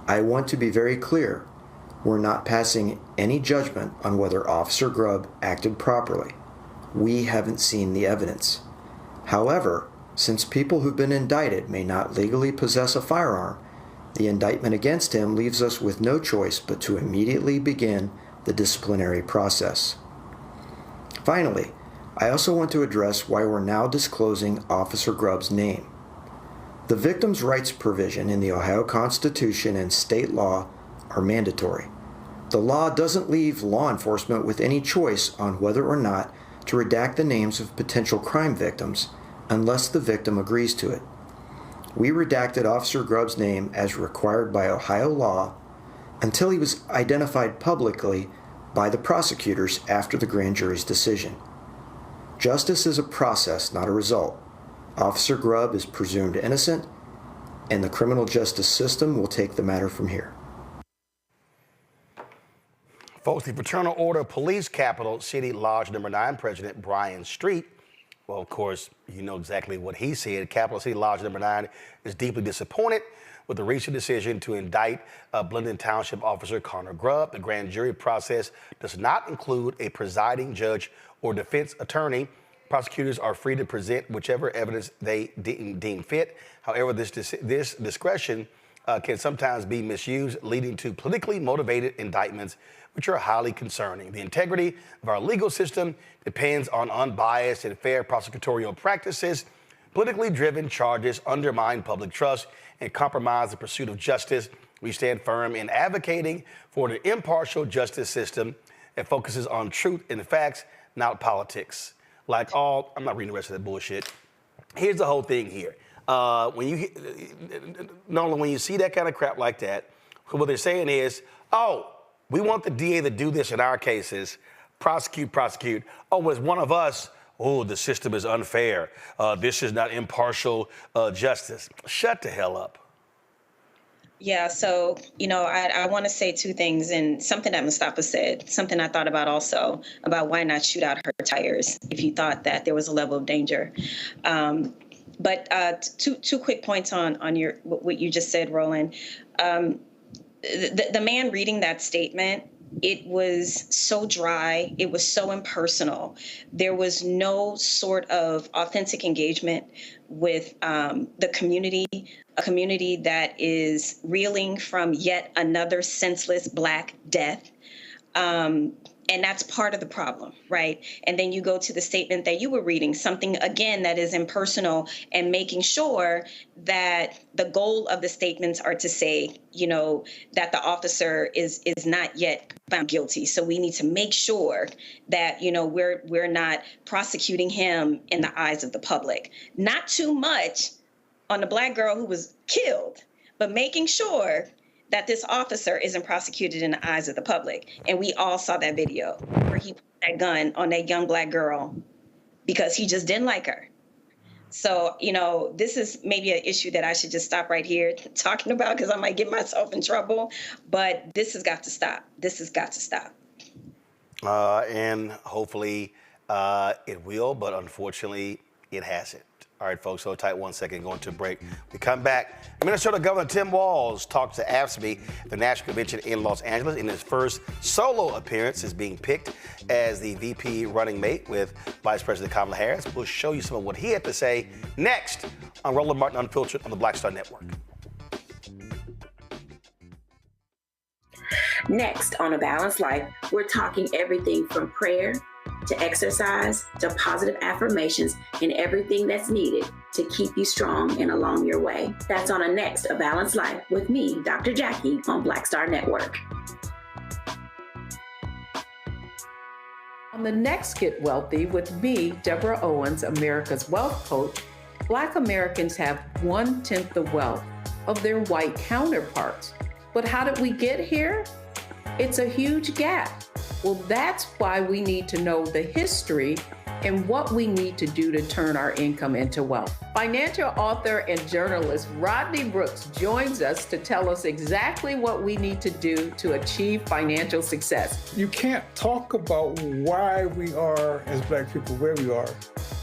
I want to be very clear. We're not passing any judgment on whether Officer Grubb acted properly. We haven't seen the evidence. However, since people who've been indicted may not legally possess a firearm, the indictment against him leaves us with no choice but to immediately begin the disciplinary process. Finally, I also want to address why we're now disclosing Officer Grubb's name. The victims' rights provision in the Ohio Constitution and state law are mandatory. The law doesn't leave law enforcement with any choice on whether or not to redact the names of potential crime victims unless the victim agrees to it. We redacted Officer Grubb's name as required by Ohio law until he was identified publicly by the prosecutors after the grand jury's decision. Justice is a process, not a result. Officer Grubb is presumed innocent, and the criminal justice system will take the matter from here. Folks, the Fraternal Order of Police Capital City Lodge No. 9 President Brian Street, well, of course, you know exactly what he said. Capital City Lodge No. 9 is deeply disappointed with the recent decision to indict Glenda Township Officer Connor Grubb. The grand jury process does not include a presiding judge or defense attorney. Prosecutors are free to present whichever evidence they deem fit. However, this discretion can sometimes be misused, leading to politically motivated indictments, which are highly concerning. The integrity of our legal system depends on unbiased and fair prosecutorial practices. Politically driven charges undermine public trust and compromise the pursuit of justice. We stand firm in advocating for an impartial justice system that focuses on truth and facts, not politics. I'm not reading the rest of that bullshit. Here's the whole thing here. when you see that kind of crap like that, what they're saying is, oh, we want the DA to do this in our cases, prosecute. Oh, it's one of us. Oh, the system is unfair. This is not impartial justice. Shut the hell up. Yeah, so, I want to say two things, and something that Mustafa said, something I thought about also, about why not shoot out her tires if you thought that there was a level of danger. But two quick points on what you just said, Roland. The man reading that statement, it was so dry. It was so impersonal. There was no sort of authentic engagement with the community, a community that is reeling from yet another senseless Black death. And that's part of the problem, right? And then you go to the statement that you were reading, something, again, that is impersonal, and making sure that the goal of the statements are to say, that the officer is not yet found guilty. So we need to make sure that, we're not prosecuting him in the eyes of the public. Not too much on the Black girl who was killed, but making sure that this officer isn't prosecuted in the eyes of the public. And we all saw that video where he put that gun on that young Black girl because he just didn't like her. So, this is maybe an issue that I should just stop right here talking about, because I might get myself in trouble. But this has got to stop. This has got to stop. And hopefully it will, but unfortunately it hasn't. All right, folks, hold tight 1 second, going to a break. We come back. Minnesota Governor Tim Walz talked to AFSCME, the National Convention in Los Angeles, in his first solo appearance, is being picked as the VP running mate with Vice President Kamala Harris. We'll show you some of what he had to say next on Roland Martin Unfiltered on the Black Star Network. Next on A Balanced Life, we're talking everything from prayer to exercise, to positive affirmations, and everything that's needed to keep you strong and along your way. That's on a next A Balanced Life with me, Dr. Jackie, on Black Star Network. On the next Get Wealthy with me, Deborah Owens, America's Wealth Coach, Black Americans have 1/10 the wealth of their white counterparts. But how did we get here? It's a huge gap. Well, that's why we need to know the history and what we need to do to turn our income into wealth. Financial author and journalist Rodney Brooks joins us to tell us exactly what we need to do to achieve financial success. You can't talk about why we are, as Black people, where we are,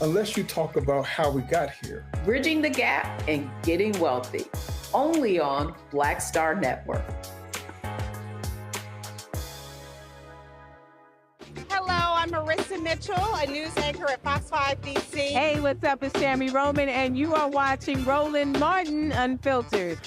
unless you talk about how we got here. Bridging the gap and getting wealthy, only on Black Star Network. I'm Marissa Mitchell, a news anchor at Fox 5 DC. Hey, what's up? It's Tammy Roman, and you are watching Roland Martin Unfiltered.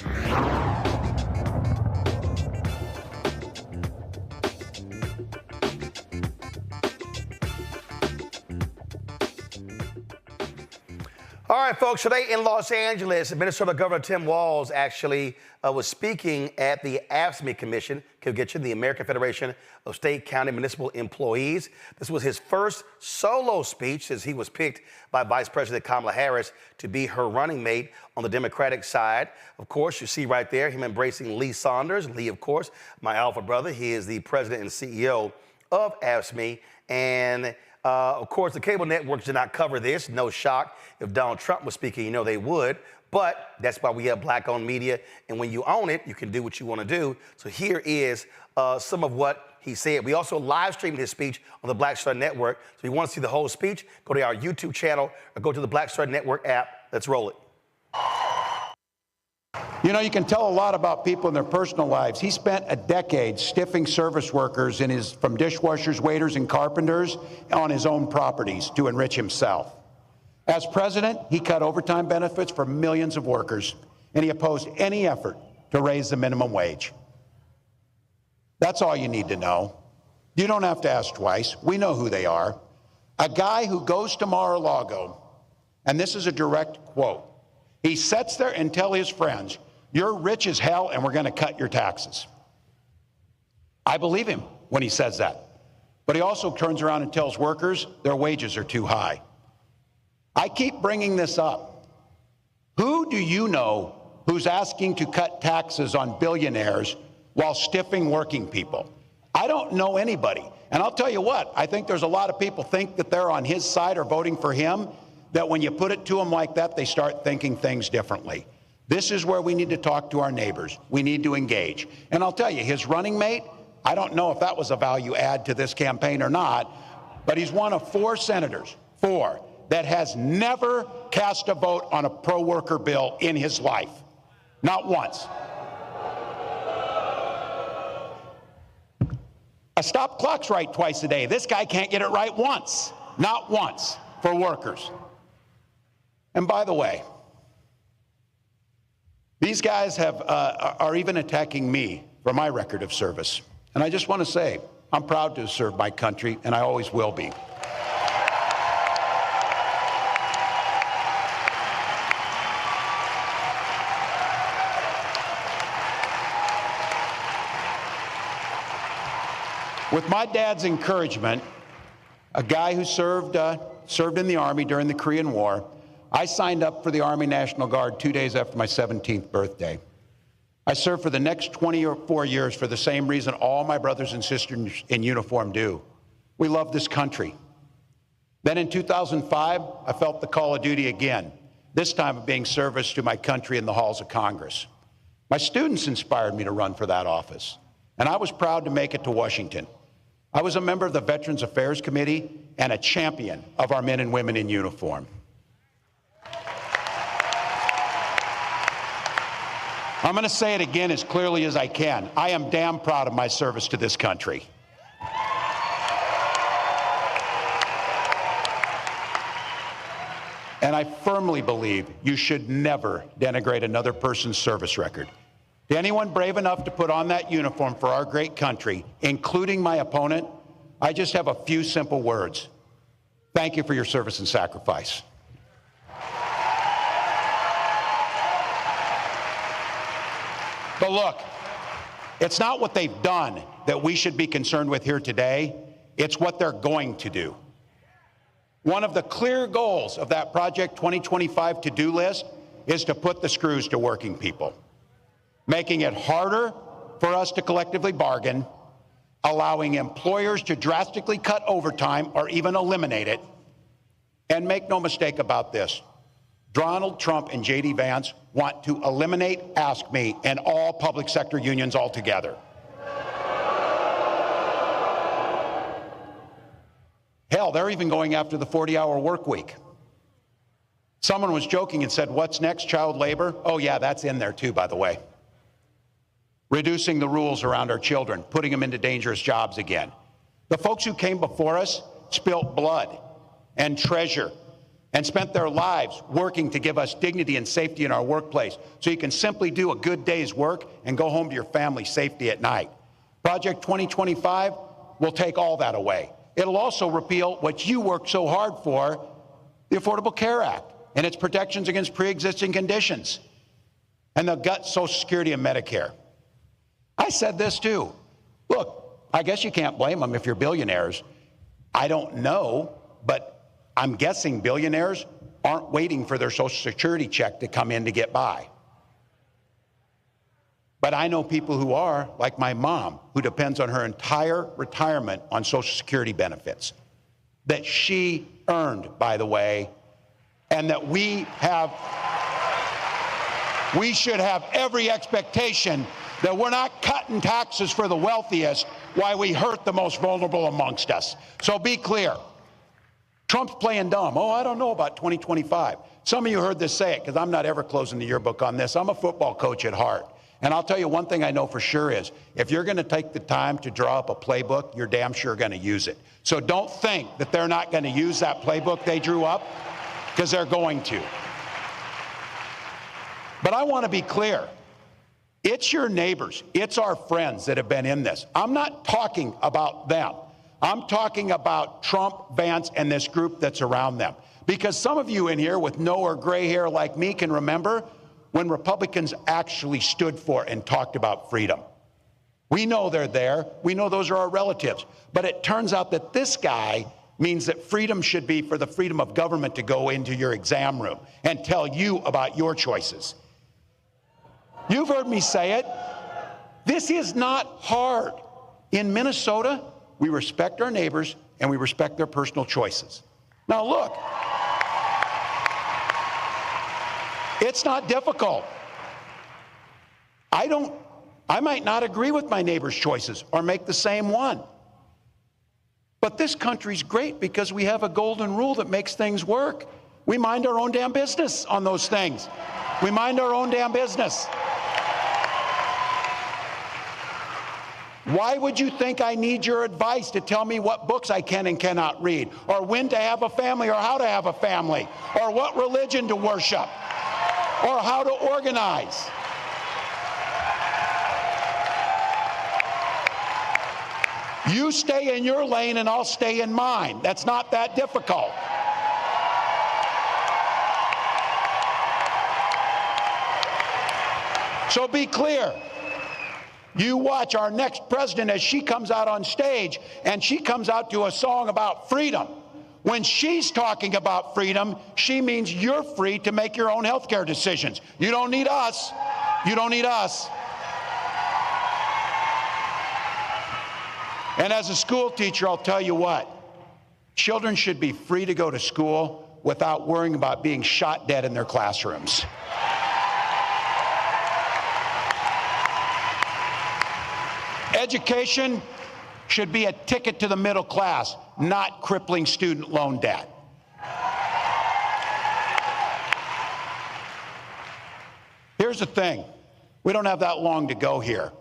All right, folks, today in Los Angeles, Minnesota Governor Tim Walz actually was speaking at the AFSCME Commission, the American Federation of State, County, Municipal Employees. This was his first solo speech since he was picked by Vice President Kamala Harris to be her running mate on the Democratic side. Of course, you see right there him embracing Lee Saunders. Lee, of course, my alpha brother. He is the president and CEO of AFSCME. And of course, the cable networks did not cover this. No shock. If Donald Trump was speaking, they would. But that's why we have Black-owned media. And when you own it, you can do what you want to do. So here is some of what he said. We also live streamed his speech on the Black Star Network. So if you want to see the whole speech, go to our YouTube channel or go to the Black Star Network app. Let's roll it. You can tell a lot about people in their personal lives. He spent a decade stiffing service workers from dishwashers, waiters, and carpenters on his own properties to enrich himself. As president, he cut overtime benefits for millions of workers, and he opposed any effort to raise the minimum wage. That's all you need to know. You don't have to ask twice. We know who they are. A guy who goes to Mar-a-Lago, and this is a direct quote, he sits there and tells his friends, "You're rich as hell and we're going to cut your taxes." I believe him when he says that. But he also turns around and tells workers their wages are too high. I keep bringing this up Who do you know who's asking to cut taxes on billionaires while stiffing working people? I don't know anybody. And I'll tell you what, I think there's a lot of people think that they're on his side or voting for him, that when you put it to them like that, they start thinking things differently. This is where we need to talk to our neighbors. We need to engage. And I'll tell you, his running mate, I don't know if that was a value add to this campaign or not, but he's one of 4 senators, 4, that has never cast a vote on a pro-worker bill in his life. Not once. A stop clock's right twice a day. This guy can't get it right once. Not once for workers. And by the way, these guys are even attacking me for my record of service. And I just want to say, I'm proud to serve my country, and I always will be. With my dad's encouragement, a guy who served in the Army during the Korean War, I signed up for the Army National Guard 2 days after my 17th birthday. I served for the next 24 years for the same reason all my brothers and sisters in uniform do. We love this country. Then in 2005, I felt the call of duty again, this time of being service to my country in the halls of Congress. My students inspired me to run for that office, and I was proud to make it to Washington. I was a member of the Veterans Affairs Committee and a champion of our men and women in uniform. I'm going to say it again as clearly as I can. I am damn proud of my service to this country. And I firmly believe you should never denigrate another person's service record. To anyone brave enough to put on that uniform for our great country, including my opponent, I just have a few simple words. Thank you for your service and sacrifice. But look, it's not what they've done that we should be concerned with here today. It's what they're going to do. One of the clear goals of that Project 2025 to-do list is to put the screws to working people, making it harder for us to collectively bargain, allowing employers to drastically cut overtime or even eliminate it. And make no mistake about this, Donald Trump and J.D. Vance want to eliminate Ask Me and all public sector unions altogether. Hell, they're even going after the 40-hour work week. Someone was joking and said, what's next, child labor? Oh yeah, that's in there too, by the way. Reducing the rules around our children, putting them into dangerous jobs again. The folks who came before us spilt blood and treasure and spent their lives working to give us dignity and safety in our workplace so you can simply do a good day's work and go home to your family safely at night. Project 2025 will take all that away. It'll also repeal what you worked so hard for, the Affordable Care Act and its protections against pre-existing conditions, and they'll gut Social Security and Medicare. I said this too. Look, I guess you can't blame them if you're billionaires. I don't know, but I'm guessing billionaires aren't waiting for their Social Security check to come in to get by. But I know people who are, like my mom, who depends on her entire retirement on Social Security benefits, that she earned, by the way, and that we should have every expectation that we're not cutting taxes for the wealthiest while we hurt the most vulnerable amongst us. So be clear. Trump's playing dumb. Oh, I don't know about 2025. Some of you heard this say it because I'm not ever closing the yearbook on this. I'm a football coach at heart. And I'll tell you one thing I know for sure is if you're going to take the time to draw up a playbook, you're damn sure going to use it. So don't think that they're not going to use that playbook they drew up, because they're going to. But I want to be clear. It's your neighbors, it's our friends that have been in this. I'm not talking about them. I'm talking about Trump, Vance, and this group that's around them. Because some of you in here with no or gray hair like me can remember when Republicans actually stood for and talked about freedom. We know they're there. We know those are our relatives. But it turns out that this guy means that freedom should be for the freedom of government to go into your exam room and tell you about your choices. You've heard me say it. This is not hard. In Minnesota, we respect our neighbors and we respect their personal choices. Now look, it's not difficult. I might not agree with my neighbor's choices or make the same one. But this country's great because we have a golden rule that makes things work. We mind our own damn business on those things. We mind our own damn business. Why would you think I need your advice to tell me what books I can and cannot read, or when to have a family, or how to have a family, or what religion to worship, or how to organize? You stay in your lane and I'll stay in mine. That's not that difficult. So be clear. You watch our next president as she comes out on stage and she comes out to a song about freedom. When she's talking about freedom, she means you're free to make your own health care decisions. You don't need us. You don't need us. And as a school teacher, I'll tell you what, children should be free to go to school without worrying about being shot dead in their classrooms. Education should be a ticket to the middle class, not crippling student loan debt. Here's the thing. We don't have that long to go here,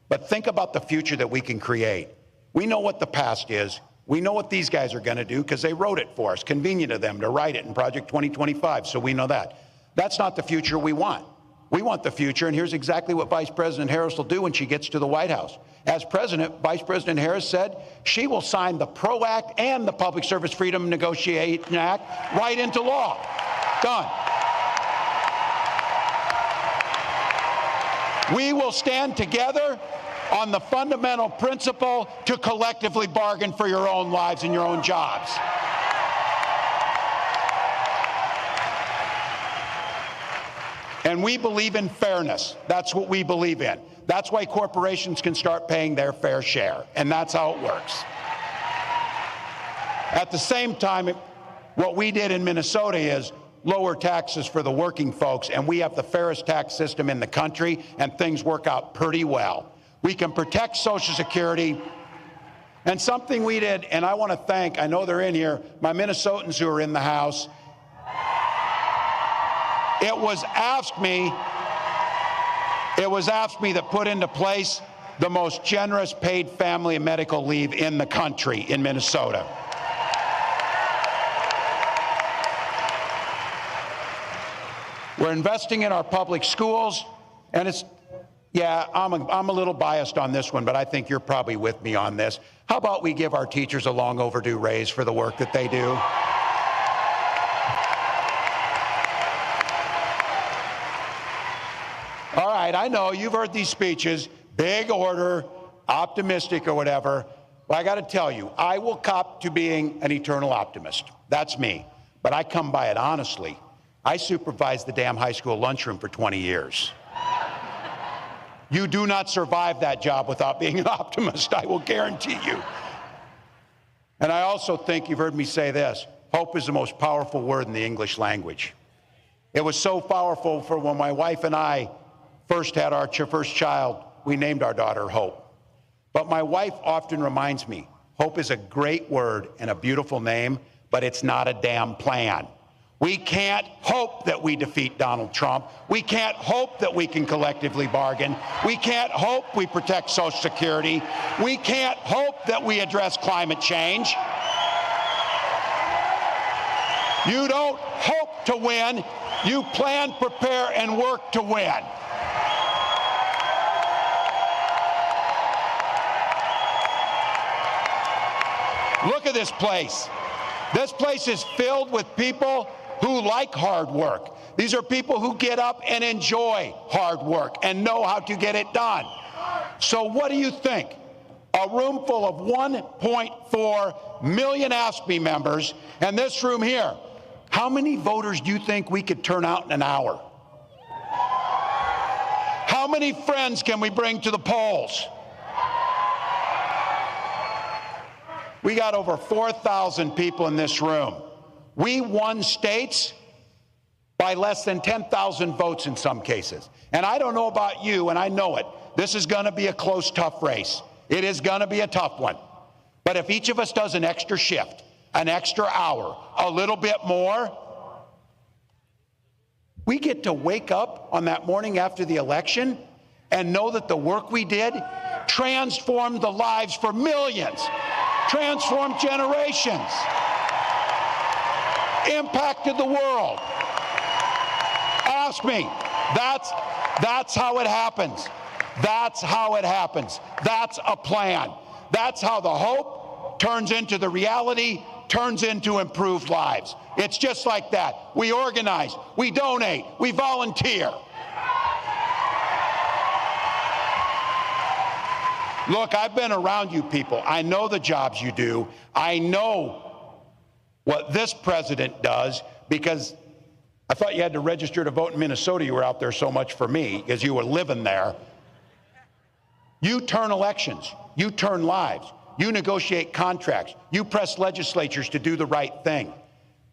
but think about the future that we can create. We know what the past is. We know what these guys are going to do because they wrote it for us. Convenient of them to write it in Project 2025, so we know that. That's not the future we want. We want the future, and here's exactly what Vice President Harris will do when she gets to the White House. As president, Vice President Harris said she will sign the PRO Act and the Public Service Freedom Negotiation Act right into law. Done. We will stand together on the fundamental principle to collectively bargain for your own lives and your own jobs. And we believe in fairness. That's what we believe in. That's why corporations can start paying their fair share, and that's how it works. At the same time, what we did in Minnesota is lower taxes for the working folks, and we have the fairest tax system in the country, and things work out pretty well. We can protect Social Security. And something we did, and I want to thank, I know they're in here, my Minnesotans who are in the House. It was AFSCME that put into place the most generous paid family and medical leave in the country in Minnesota. We're investing in our public schools, and it's, yeah, I'm a little biased on this one, but I think you're probably with me on this. How about we give our teachers a long overdue raise for the work that they do? All right, I know you've heard these speeches, big order, optimistic or whatever. Well, I got to tell you, I will cop to being an eternal optimist. That's me. But I come by it honestly. I supervised the damn high school lunchroom for 20 years. You do not survive that job without being an optimist, I will guarantee you. And I also think you've heard me say this, hope is the most powerful word in the English language. It was so powerful for when my wife and I first had our first child, we named our daughter Hope. But my wife often reminds me, hope is a great word and a beautiful name, but it's not a damn plan. We can't hope that we defeat Donald Trump. We can't hope that we can collectively bargain. We can't hope we protect Social Security. We can't hope that we address climate change. You don't hope to win. You plan, prepare, and work to win. Look at this place. This place is filled with people who like hard work. These are people who get up and enjoy hard work and know how to get it done. So what do you think? a room full of 1.4 million AFSCME members, and this room here, how many voters do you think we could turn out in an hour? How many friends can we bring to the polls? We got over 4,000 people in this room. We won states by less than 10,000 votes in some cases. And I don't know about you, and I know it. This is going to be a close, tough race. It is going to be a tough one. But if each of us does an extra shift, an extra hour, a little bit more, we get to wake up on that morning after the election and know that the work we did transformed the lives for millions, transformed generations, impacted the world. Ask me. That's how it happens. That's how it happens. That's a plan. That's how the hope turns into the reality, turns into improved lives. It's just like that. We organize, we donate, we volunteer. Look, I've been around you people. I know the jobs you do. I know what this president does, because I thought you had to register to vote in Minnesota. You were out there so much for me because you were living there. You turn elections. You turn lives. You negotiate contracts. You press legislatures to do the right thing.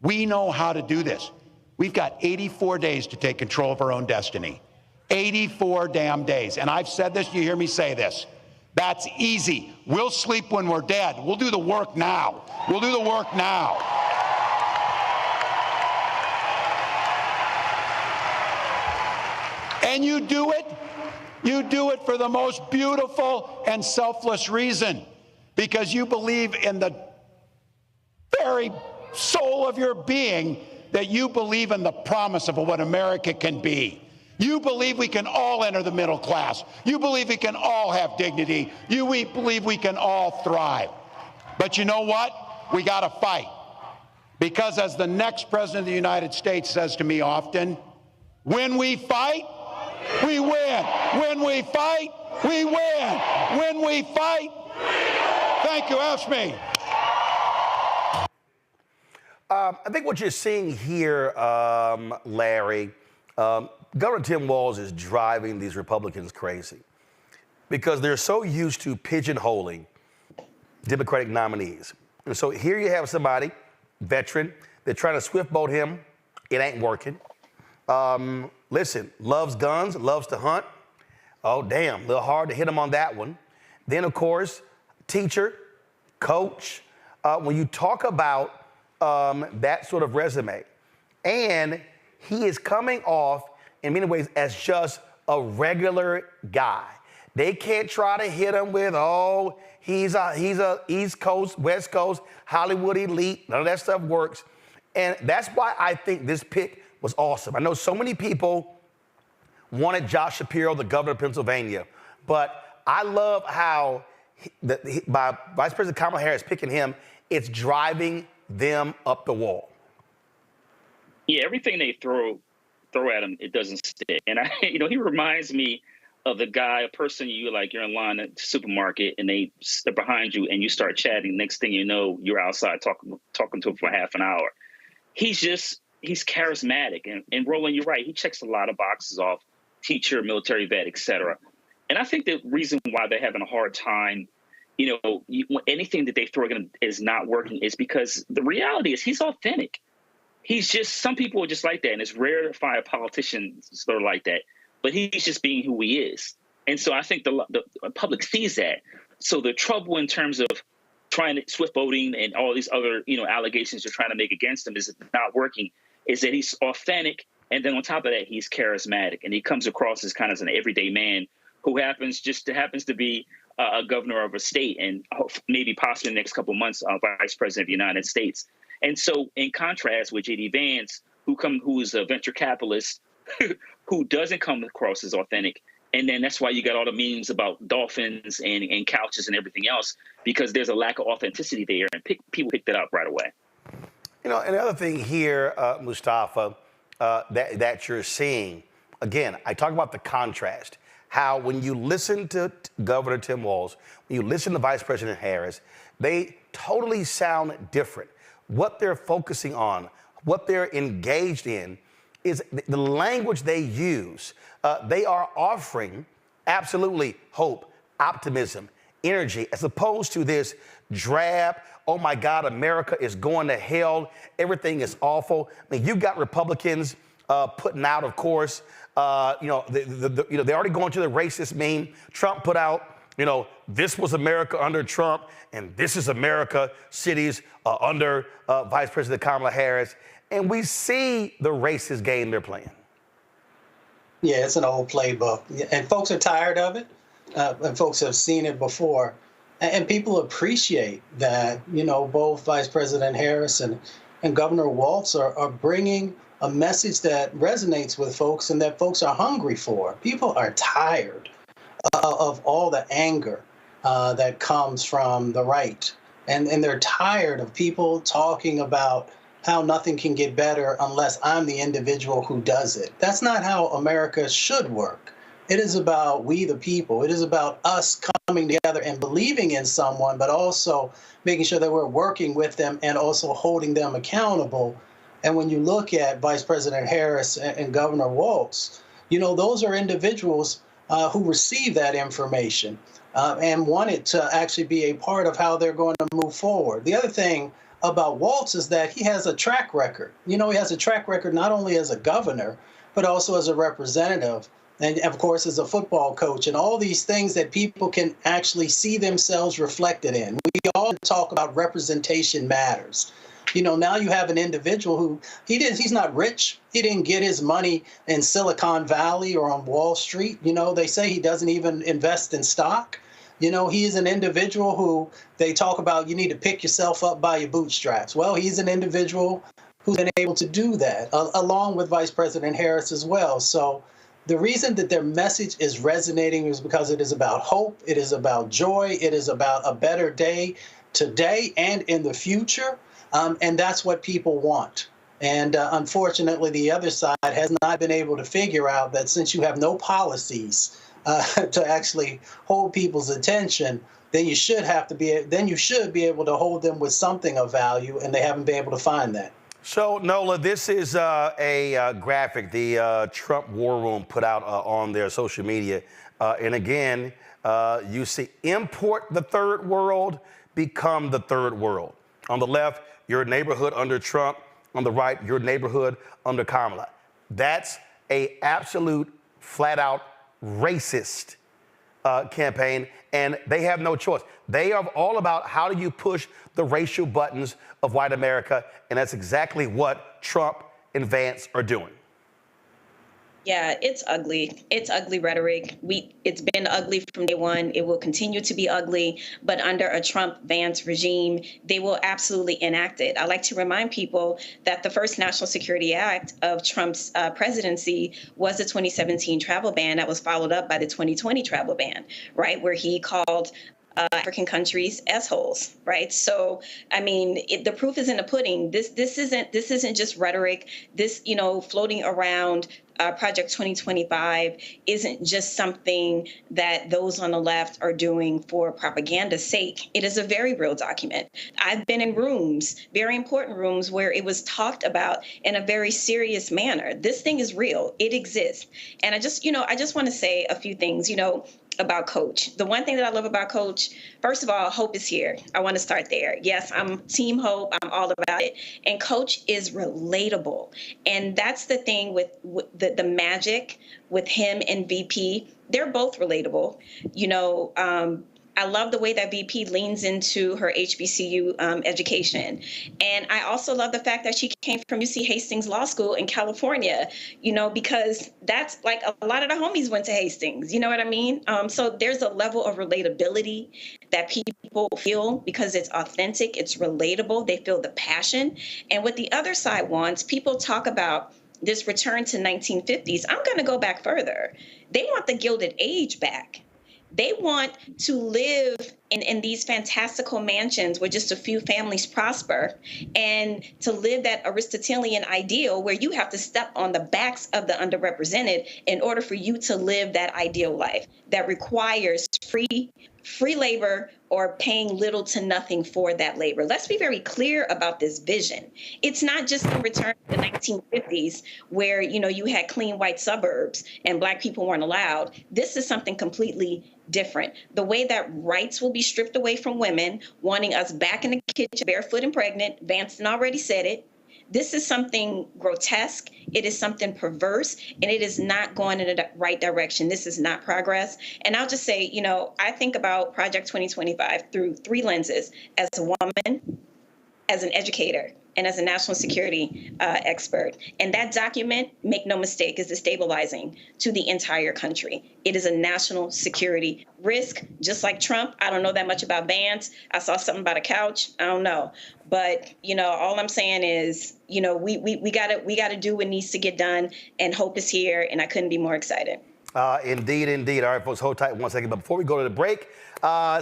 We know how to do this. We've got 84 days to take control of our own destiny. 84 damn days. And I've said this, you hear me say this. That's easy. We'll sleep when we're dead. We'll do the work now. We'll do the work now. And you do it for the most beautiful and selfless reason, because you believe in the very soul of your being that you believe in the promise of what America can be. You believe we can all enter the middle class. You believe we can all have dignity. We believe we can all thrive. But you know what? We got to fight. Because as the next president of the United States says to me often, when we fight, we win. When we fight, we win. When we fight, thank you. Ask me. I think what you're seeing here, Larry, Governor Tim Walz is driving these Republicans crazy because they're so used to pigeonholing Democratic nominees. And so here you have somebody, veteran, they're trying to swift boat him. It ain't working. Listen, loves guns, loves to hunt. Oh, damn, a little hard to hit him on that one. Then, of course, teacher, coach. When you talk about that sort of resume, and he is coming off in many ways as just a regular guy. They can't try to hit him with, oh, he's a East Coast, West Coast, Hollywood elite. None of that stuff works. And that's why I think this pick was awesome. I know so many people wanted Josh Shapiro, the governor of Pennsylvania, but I love how by Vice President Kamala Harris picking him, it's driving them up the wall. Yeah, everything they throw at him, it doesn't stick. And he reminds me of the guy, a person you're in line at the supermarket and they're behind you and you start chatting. Next thing you know, you're outside talking to him for half an hour. He's charismatic. And Roland, you're right. He checks a lot of boxes off: teacher, military vet, etc. And I think the reason why they're having a hard time, anything that they throw at him is not working is because the reality is he's authentic. Some people are just like that. And it's rare to find politicians that are like that. But he's just being who he is. And so I think the public sees that. So the trouble in terms of trying to swift voting and all these other, allegations you're trying to make against him is not working, is that he's authentic. And then on top of that, he's charismatic. And he comes across as kind of an everyday man who happens to be a governor of a state and maybe possibly in the next couple of months, vice president of the United States. And so in contrast with J.D. Vance, who is a venture capitalist who doesn't come across as authentic. And then that's why you got all the memes about dolphins and couches and everything else, because there's a lack of authenticity there, and people pick that up right away. And the other thing here, Mustafa, that you're seeing, again, I talk about the contrast. how when you listen to Governor Tim Walz, when you listen to Vice President Harris, they totally sound different. What they're focusing on, what they're engaged in is the language they use. They are offering absolutely hope, optimism, energy, as opposed to this drab, oh my God, America is going to hell, everything is awful. I mean, you've got Republicans putting out, of course, they're already going to the racist meme. Trump put out, this was America under Trump, and this is America cities under Vice President Kamala Harris. And we see the racist game they're playing. Yeah, it's an old playbook. And folks are tired of it. And folks have seen it before. And people appreciate that, both Vice President Harris and Governor Walz are bringing a message that resonates with folks and that folks are hungry for. People are tired of all the anger that comes from the right. And they're tired of people talking about how nothing can get better unless I'm the individual who does it. That's not how America should work. It is about we the people. It is about us coming together and believing in someone, but also making sure that we're working with them and also holding them accountable. And when you look at Vice President Harris and Governor Walz, those are individuals who receive that information and want it to actually be a part of how they're going to move forward. The other thing about Walz is that he has a track record. He has a track record not only as a governor, but also as a representative, and of course as a football coach, and all these things that people can actually see themselves reflected in. We all talk about representation matters. Now you have an individual who he's not rich. He didn't get his money in Silicon Valley or on Wall Street. They say he doesn't even invest in stock. He is an individual who they talk about, you need to pick yourself up by your bootstraps. Well, he's an individual who's been able to do that, along with Vice President Harris as well. So the reason that their message is resonating is because it is about hope, it is about joy, it is about a better day today and in the future, and that's what people want. And unfortunately, the other side has not been able to figure out that since you have no policies to actually hold people's attention, then you should be able to hold them with something of value, and they haven't been able to find that. So, Nola, this is a graphic the Trump War Room put out on their social media. And again, you see, import the third world, become the third world. On the left, your neighborhood under Trump. On the right, your neighborhood under Kamala. That's a absolute, flat-out racist campaign, and they have no choice. They are all about how do you push the racial buttons of white America, and that's exactly what Trump and Vance are doing. Yeah, it's ugly. It's ugly rhetoric. It's been ugly from day one. It will continue to be ugly. But under a Trump-Vance regime, they will absolutely enact it. I like to remind people that the first National Security Act of Trump's presidency was the 2017 travel ban that was followed up by the 2020 travel ban, right, where he called African countries assholes, right? So, I mean, the proof is in the pudding. This isn't just rhetoric. This, floating around Project 2025 isn't just something that those on the left are doing for propaganda's sake. It is a very real document. I've been in rooms, very important rooms, where it was talked about in a very serious manner. This thing is real. It exists. And I just want to say a few things, about Coach. The one thing that I love about Coach, first of all, hope is here. I want to start there. Yes, I'm Team Hope. I'm all about it. And Coach is relatable. And that's the thing with the magic with him and VP. They're both relatable. I love the way that VP leans into her HBCU education. And I also love the fact that she came from UC Hastings Law School in California, because that's like a lot of the homies went to Hastings, you know what I mean? So there's a level of relatability that people feel because it's authentic, it's relatable, they feel the passion. And what the other side wants, people talk about this return to 1950s. I'm going to go back further. They want the Gilded Age back. They want to live in these fantastical mansions where just a few families prosper, and to live that Aristotelian ideal where you have to step on the backs of the underrepresented in order for you to live that ideal life that requires free labor or paying little to nothing for that labor. Let's be very clear about this vision. It's not just in return to the 1950s where, you had clean white suburbs and Black people weren't allowed. This is something completely different. The way that rights will be stripped away from women, wanting us back in the kitchen, barefoot and pregnant. Vanston already said it. This is something grotesque. It is something perverse, and it is not going in the right direction. This is not progress. And I'll just say, I think about Project 2025 through three lenses: as a woman, as an educator, and as a national security expert. And that document, make no mistake, is destabilizing to the entire country. It is a national security risk, just like Trump. I don't know that much about bans. I saw something about a couch. I don't know. But, all I'm saying is, we gotta do what needs to get done, and hope is here, and I couldn't be more excited. Indeed. All right, folks, hold tight 1 second. But before we go to the break,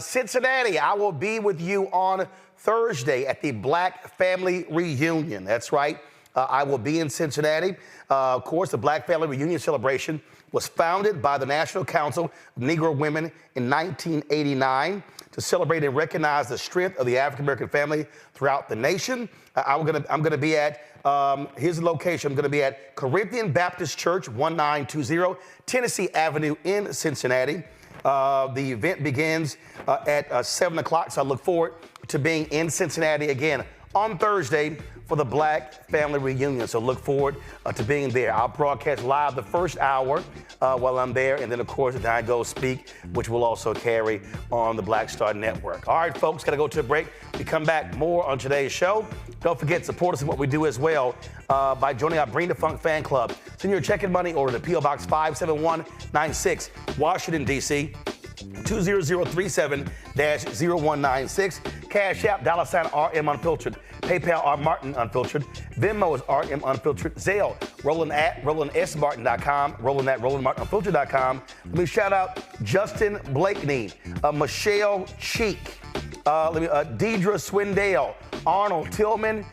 Cincinnati, I will be with you on Thursday at the Black Family Reunion. That's right. I will be in Cincinnati. Of course, the Black Family Reunion celebration was founded by the National Council of Negro Women in 1989 to celebrate and recognize the strength of the African-American family throughout the nation. I'm going to be at, here's the location. I'm going to be at Corinthian Baptist Church, 1920 Tennessee Avenue in Cincinnati. The event begins at 7 o'clock, so I look forward to being in Cincinnati again on Thursday for the Black Family Reunion. So look forward to being there. I'll broadcast live the first hour while I'm there, and then, of course, then I go speak, which will also carry on the Black Star Network. All right, folks, got to go to a break. We come back more on today's show. Don't forget, support us in what we do as well by joining our Bring the Funk fan club. Send your check and money order to P.O. Box 57196, Washington, D.C., 20037-0196. Cash App, $RM Unfiltered. PayPal, R Martin Unfiltered. Venmo is RM Unfiltered. Zelle, Roland at RolandSMartin.com. Roland at RolandMartinUnfiltered.com. Let me shout out Justin Blakeney, Michelle Cheek, Deidre Swindale, Arnold Tillman,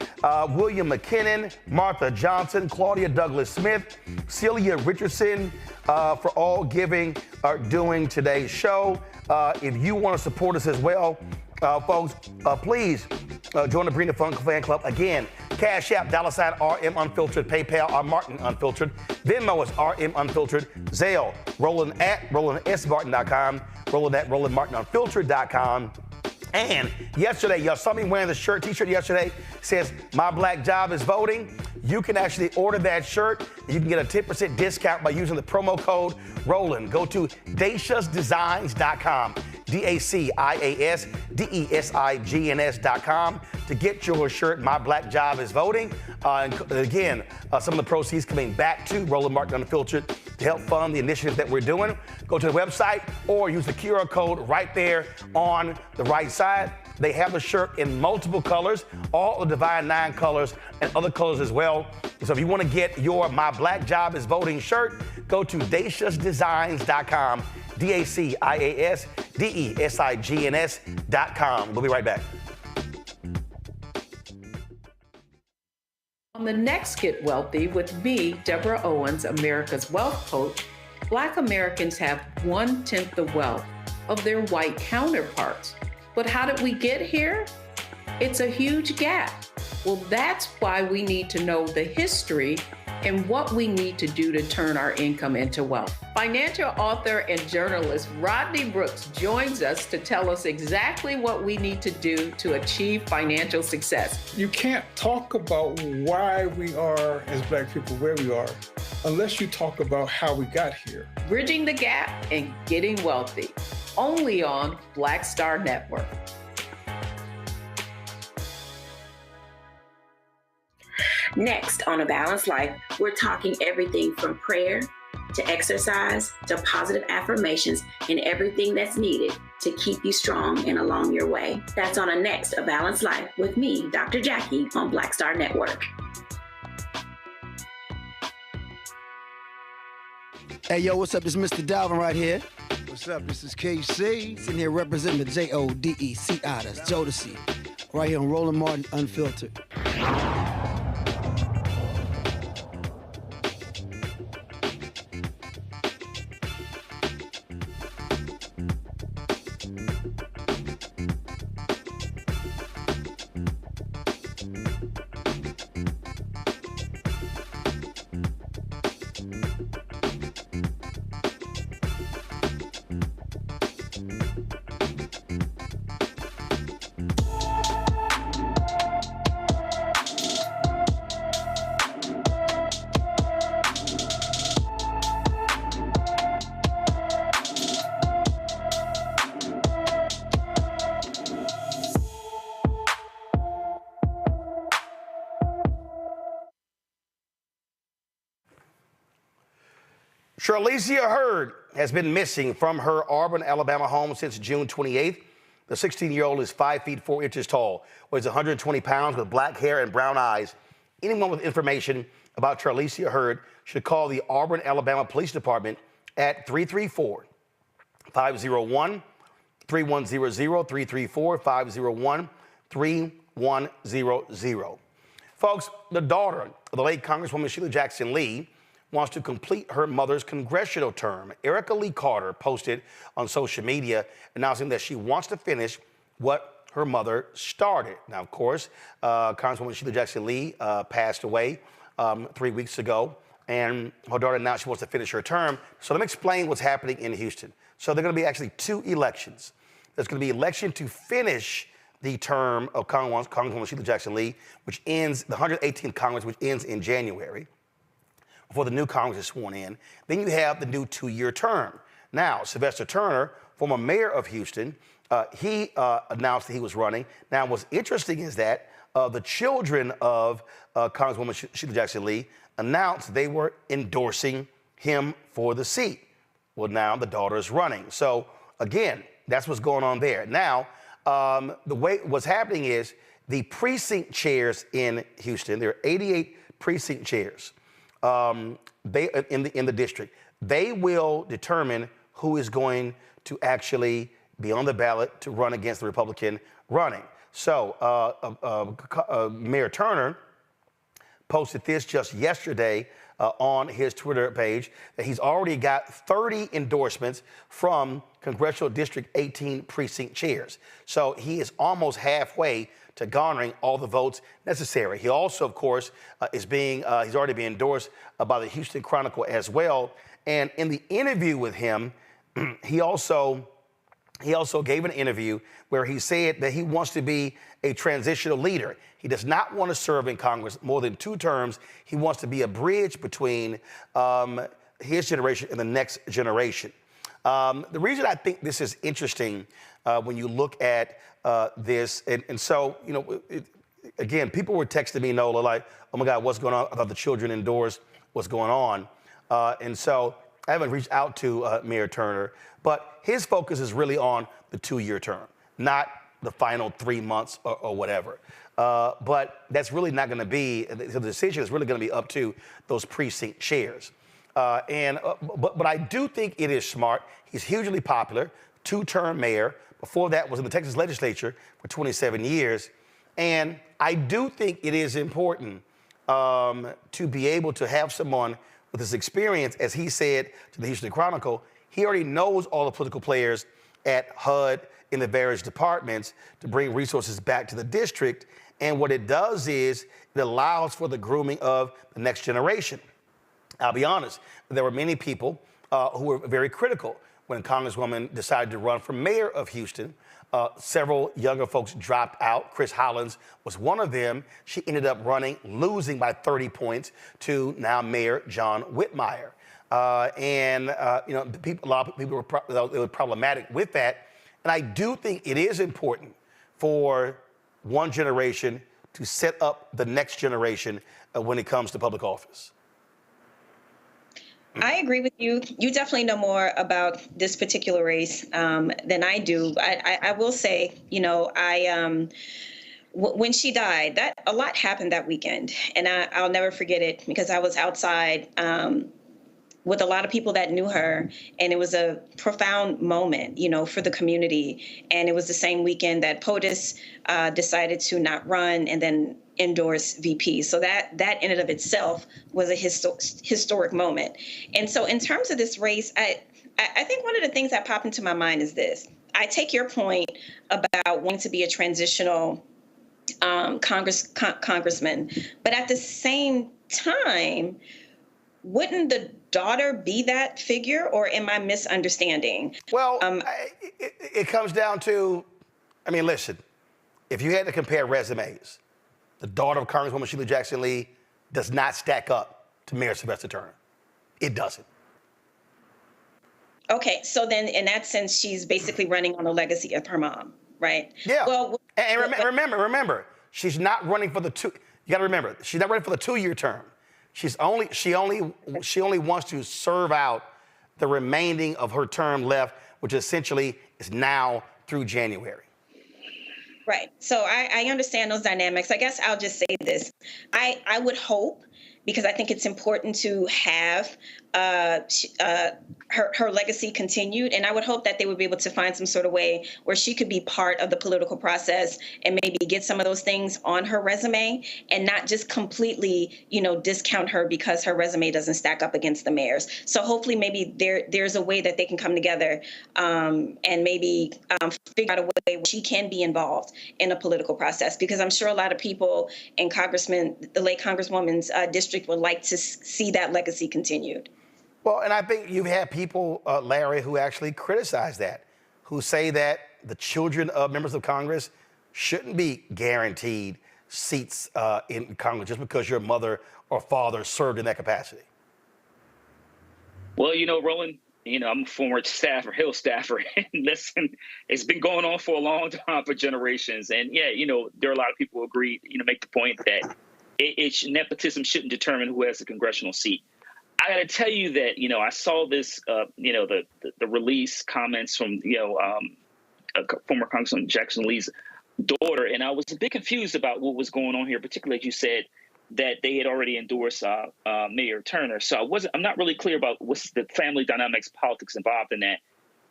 William McKinnon, Martha Johnson, Claudia Douglas Smith, Celia Richardson, for all giving or doing today's show. If you want to support us as well, folks, please join the Bring the Funk fan club. Again, Cash App, $RM Unfiltered. PayPal, R Martin Unfiltered. Venmo is RM Unfiltered. Zelle, Roland at RolandSMartin.com. Roland at RolandMartinUnfiltered.com. And yesterday, y'all saw me wearing the t-shirt yesterday. Says, my black job is voting. You can actually order that shirt. You can get a 10% discount by using the promo code Roland. Go to DaciasDesigns.com, DaciasDesigns.com to get your shirt. My black job is voting. And again, some of the proceeds coming back to Roland Martin Unfiltered to help fund the initiative that we're doing. Go to the website or use the QR code right there on the right side. They have the shirt in multiple colors, all the Divine Nine colors and other colors as well. So if you want to get your My Black Job is Voting shirt, go to DaciasDesigns.com, DaciasDesigns.com. We'll be right back. On the next Get Wealthy with me, Deborah Owens, America's Wealth Coach, Black Americans have 1/10 the wealth of their white counterparts. But how did we get here? It's a huge gap. Well, that's why we need to know the history and what we need to do to turn our income into wealth. Financial author and journalist Rodney Brooks joins us to tell us exactly what we need to do to achieve financial success. You can't talk about why we are, as Black people, where we are, unless you talk about how we got here. Bridging the Gap and Getting Wealthy, only on Black Star Network. Next on A Balanced Life, we're talking everything from prayer to exercise to positive affirmations and everything that's needed to keep you strong and along your way. That's on a next A Balanced Life with me, Dr. Jackie, on Black Star Network. Hey, yo, what's up? It's Mr. Dalvin right here. What's up? This is KC. Sitting here representing the JODECI, that's Jodeci. Right here on Roland Martin Unfiltered. Charlicia Hurd has been missing from her Auburn, Alabama home since June 28th. The 16-year-old is 5 feet 4 inches tall, weighs 120 pounds with black hair and brown eyes. Anyone with information about Charlicia Hurd should call the Auburn, Alabama Police Department at 334-501-3100, 334-501-3100. Folks, the daughter of the late Congresswoman Shelia Jackson Lee wants to complete her mother's congressional term. Erica Lee Carter posted on social media announcing that she wants to finish what her mother started. Now, of course, Congresswoman Shelia Jackson Lee passed away 3 weeks ago, and her daughter announced she wants to finish her term. So let me explain what's happening in Houston. So there are going to be actually two elections. There's going to be an election to finish the term of Congresswoman Shelia Jackson Lee, which ends, the 118th Congress, which ends in January, before the new Congress is sworn in. Then you have the new 2-year term. Now, Sylvester Turner, former mayor of Houston, he announced that he was running. Now, what's interesting is that the children of Congresswoman Shelia Jackson Lee announced they were endorsing him for the seat. Well, now the daughter is running. So, again, that's what's going on there. Now, the way what's happening is the precinct chairs in Houston, there are 88 precinct chairs. They in the district, they will determine who is going to actually be on the ballot to run against the Republican running. So Mayor Turner posted this just yesterday on his Twitter page that he's already got 30 endorsements from Congressional District 18 precinct chairs. So he is almost halfway to garnering all the votes necessary. He also, of course, he's already been endorsed by the Houston Chronicle as well. And in the interview with him, he also gave an interview where he said that he wants to be a transitional leader. He does not want to serve in Congress more than 2 terms. He wants to be a bridge between his generation and the next generation. The reason I think this is interesting when you look at this, and so, you know, again, people were texting me, Nola, like, oh my God, what's going on? I thought the children indoors, what's going on? And so I haven't reached out to Mayor Turner, but his focus is really on the 2-year term, not the final 3 months or whatever. But that's really not going to be, the decision is really going to be up to those precinct chairs. But I do think it is smart. He's hugely popular, 2-term mayor. Before that was in the Texas legislature for 27 years. And I do think it is important to be able to have someone with his experience, as he said to the Houston Chronicle. He already knows all the political players at HUD in the various departments to bring resources back to the district. And what it does is it allows for the grooming of the next generation. I'll be honest, there were many people who were very critical when Congresswoman decided to run for mayor of Houston. Several younger folks dropped out. Chris Hollins was one of them. She ended up running, losing by 30 points to now Mayor John Whitmire. You know, a lot of people were problematic with that. And I do think it is important for one generation to set up the next generation when it comes to public office. I agree with you. You definitely know more about this particular race than I do. I will say, you know, when she died, that a lot happened that weekend, and I'll never forget it because I was outside with a lot of people that knew her, and it was a profound moment, for the community. And it was the same weekend that POTUS decided to not run and then endorse VP. So that in and of itself was a historic moment. And so in terms of this race, I think one of the things that popped into my mind is this. I take your point about wanting to be a transitional congressman, but at the same time, wouldn't the daughter be that figure, or am I misunderstanding? Well, it comes down to, listen, if you had to compare resumes, the daughter of Congresswoman Shelia Jackson Lee does not stack up to Mayor Sylvester Turner. It doesn't. Okay, so then in that sense, she's basically running on the legacy of her mom, right? Yeah. Well, and remember, she's not running for the two. You got to remember, she's not running for the 2-year term. She only wants to serve out the remaining of her term left, which essentially is now through January. Right. So I understand those dynamics. I guess I'll just say this. I would hope, because I think it's important to have her legacy continued. And I would hope that they would be able to find some sort of way where she could be part of the political process and maybe get some of those things on her resume and not just completely, discount her because her resume doesn't stack up against the mayor's. So hopefully maybe there's a way that they can come together and maybe figure out a way where she can be involved in a political process, because I'm sure a lot of people in the late Congresswoman's district would like to see that legacy continued. Well, and I think you've had people, Larry, who actually criticize that, who say that the children of members of Congress shouldn't be guaranteed seats in Congress just because your mother or father served in that capacity. Well, Roland, I'm a former Hill staffer, and listen, it's been going on for a long time, for generations. And yeah, there are a lot of people who agree, make the point that nepotism shouldn't determine who has a congressional seat. I got to tell you that, I saw this, the release comments from, former Congressman Jackson Lee's daughter, and I was a bit confused about what was going on here, particularly as you said that they had already endorsed Mayor Turner. So I'm not really clear about what's the family dynamics, politics involved in that.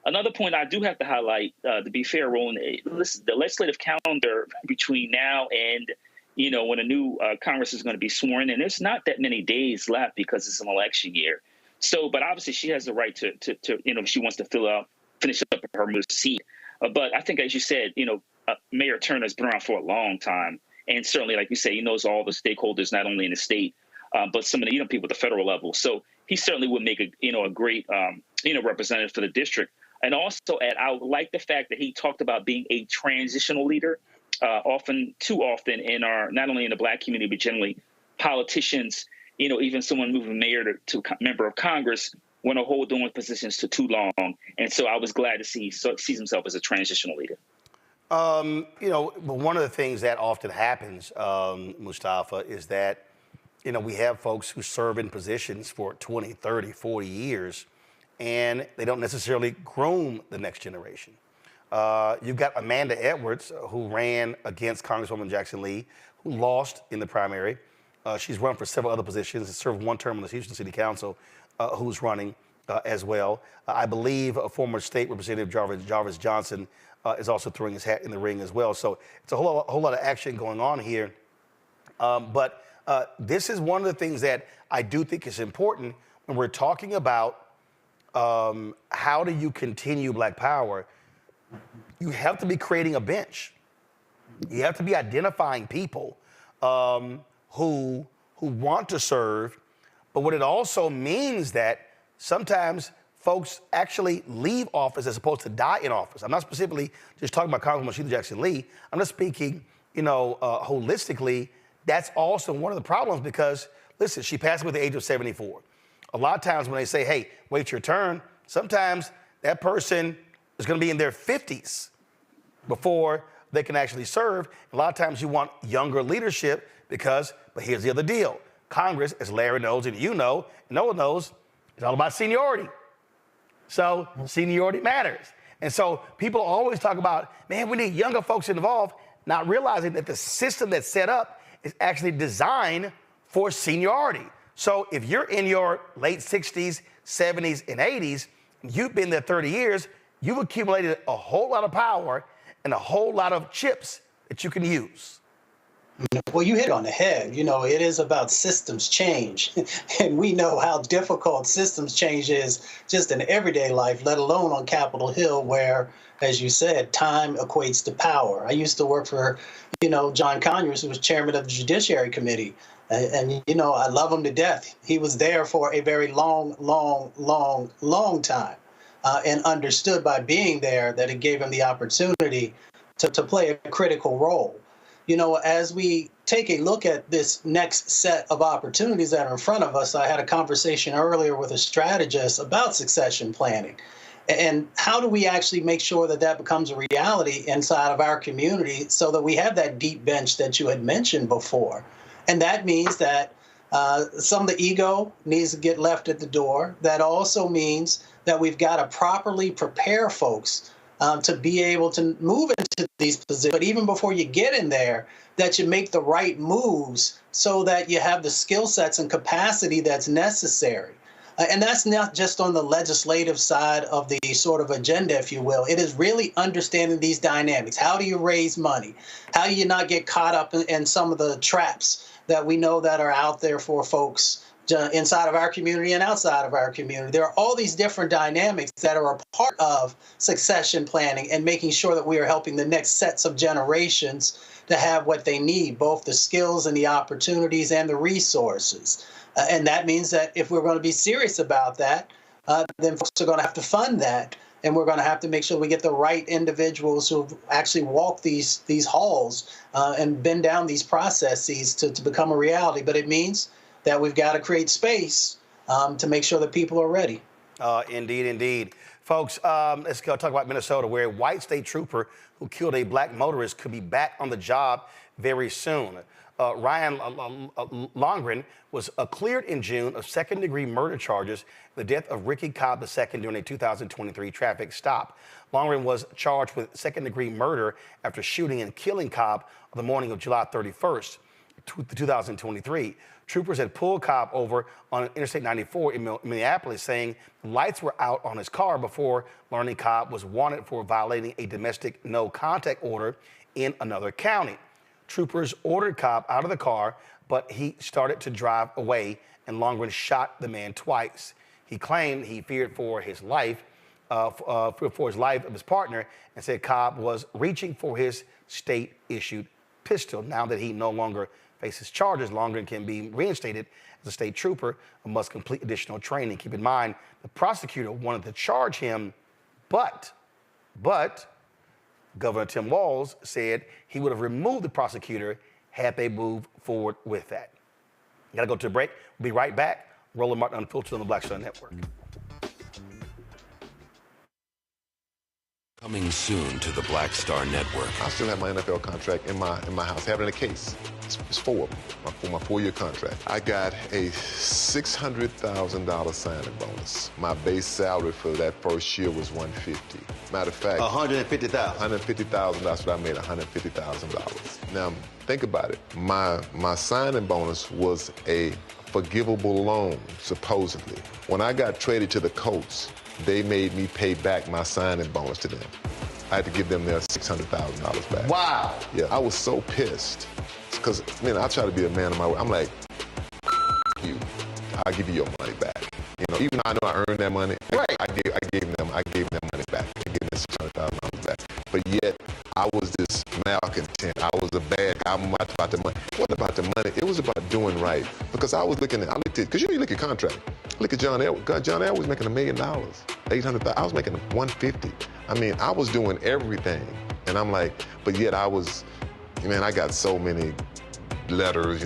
Another point I do have to highlight, to be fair, Roland, the legislative calendar between now and when a new Congress is going to be sworn in, there's not that many days left because it's an election year. So, but obviously she has the right to if she wants to finish up her seat. But I think, as you said, Mayor Turner has been around for a long time. And certainly, like you say, he knows all the stakeholders, not only in the state, but some of the people at the federal level. So he certainly would make a great representative for the district. And also, I like the fact that he talked about being a transitional leader. Too often in our, not only in the Black community, but generally politicians, even someone moving mayor to member of Congress want to hold on with positions to too long. And so I was glad to see sees himself as a transitional leader. One of the things that often happens, Mustafa, is that, we have folks who serve in positions for 20, 30, 40 years, and they don't necessarily groom the next generation. You've got Amanda Edwards, who ran against Congresswoman Jackson Lee, who lost in the primary. She's run for several other positions and served one term on the Houston City Council, who's running as well. I believe a former state representative, Jarvis Johnson, is also throwing his hat in the ring as well. So it's a whole lot of action going on here. But this is one of the things that I do think is important when we're talking about how do you continue Black Power. You have to be creating a bench. You have to be identifying people who want to serve. But what it also means that sometimes folks actually leave office as opposed to die in office. I'm not specifically just talking about Congresswoman Shelia Jackson Lee. I'm just speaking, holistically. That's also one of the problems because, listen, she passed away at the age of 74. A lot of times when they say, hey, wait your turn, sometimes that person is going to be in their 50s before they can actually serve. A lot of times you want younger leadership but here's the other deal. Congress, as Larry knows and Noah knows, it's all about seniority. So seniority matters. And so people always talk about, man, we need younger folks involved, not realizing that the system that's set up is actually designed for seniority. So if you're in your late 60s, 70s, and 80s, you've been there 30 years, you've accumulated a whole lot of power and a whole lot of chips that you can use. Well, you hit on the head. You know, it is about systems change. And we know how difficult systems change is just in everyday life, let alone on Capitol Hill, where, as you said, time equates to power. I used to work for, John Conyers, who was chairman of the Judiciary Committee. And I love him to death. He was there for a very long time and understood by being there that it gave him the opportunity to play a critical role. As we take a look at this next set of opportunities that are in front of us, I had a conversation earlier with a strategist about succession planning. And how do we actually make sure that that becomes a reality inside of our community so that we have that deep bench that you had mentioned before? And that means that some of the ego needs to get left at the door. That also means that we've got to properly prepare folks to be able to move into these positions. But even before you get in there, that you make the right moves so that you have the skill sets and capacity that's necessary. And that's not just on the legislative side of the sort of agenda, if you will. It is really understanding these dynamics. How do you raise money? How do you not get caught up in some of the traps that we know that are out there for folks inside of our community and outside of our community? There are all these different dynamics that are a part of succession planning and making sure that we are helping the next sets of generations to have what they need, both the skills and the opportunities and the resources. And that means that if we're going to be serious about that, then folks are going to have to fund that. And we're going to have to make sure we get the right individuals who actually walk these halls and bend down these processes to become a reality. But it means that we've got to create space to make sure that people are ready. Indeed. Folks, let's go talk about Minnesota, where a white state trooper who killed a black motorist could be back on the job very soon. Ryan Longren was cleared in June of second-degree murder charges, the death of Ricky Cobb II during a 2023 traffic stop. Longren was charged with second-degree murder after shooting and killing Cobb on the morning of July 31st, 2023. Troopers had pulled Cobb over on Interstate 94 in Minneapolis, saying lights were out on his car before learning Cobb was wanted for violating a domestic no-contact order in another county. Troopers ordered Cobb out of the car, but he started to drive away, and Longren shot the man twice. He claimed he feared for his life, of his partner, and said Cobb was reaching for his state-issued pistol. Now that he no longer faces charges, Longren can be reinstated as a state trooper and must complete additional training. Keep in mind, the prosecutor wanted to charge him, but Governor Tim Walz said he would have removed the prosecutor had they moved forward with that. Gotta go to a break. We'll be right back. Roland Martin Unfiltered on the Black Star Network. Coming soon to the Black Star Network. I still have my NFL contract in my house. I have it in a case. It's 4 of them, for my 4-year contract. I got a $600,000 signing bonus. My base salary for that first year was $150,000. Matter of fact, $150,000. $150,000. That's what I made. $150,000. Now think about it. My signing bonus was a forgivable loan, supposedly. When I got traded to the Colts, they made me pay back my signing bonus to them. I had to give them their $600,000 back. Wow. Yeah, I was so pissed. Because, I try to be a man of my word. I'm like, you, I'll give you your money back. Even though I know I earned that money, right. I gave them money back. I gave them $600,000 back. But yet, I was this malcontent. I was a bad guy. I'm not about the money. It wasn't about the money. It was about doing right. Because I looked at, because you look at contract. Look at John Elway. John Elway was making $1 million, $800,000. I was making $150,000. I was doing everything. And I'm like, but yet I was, I got so many letters,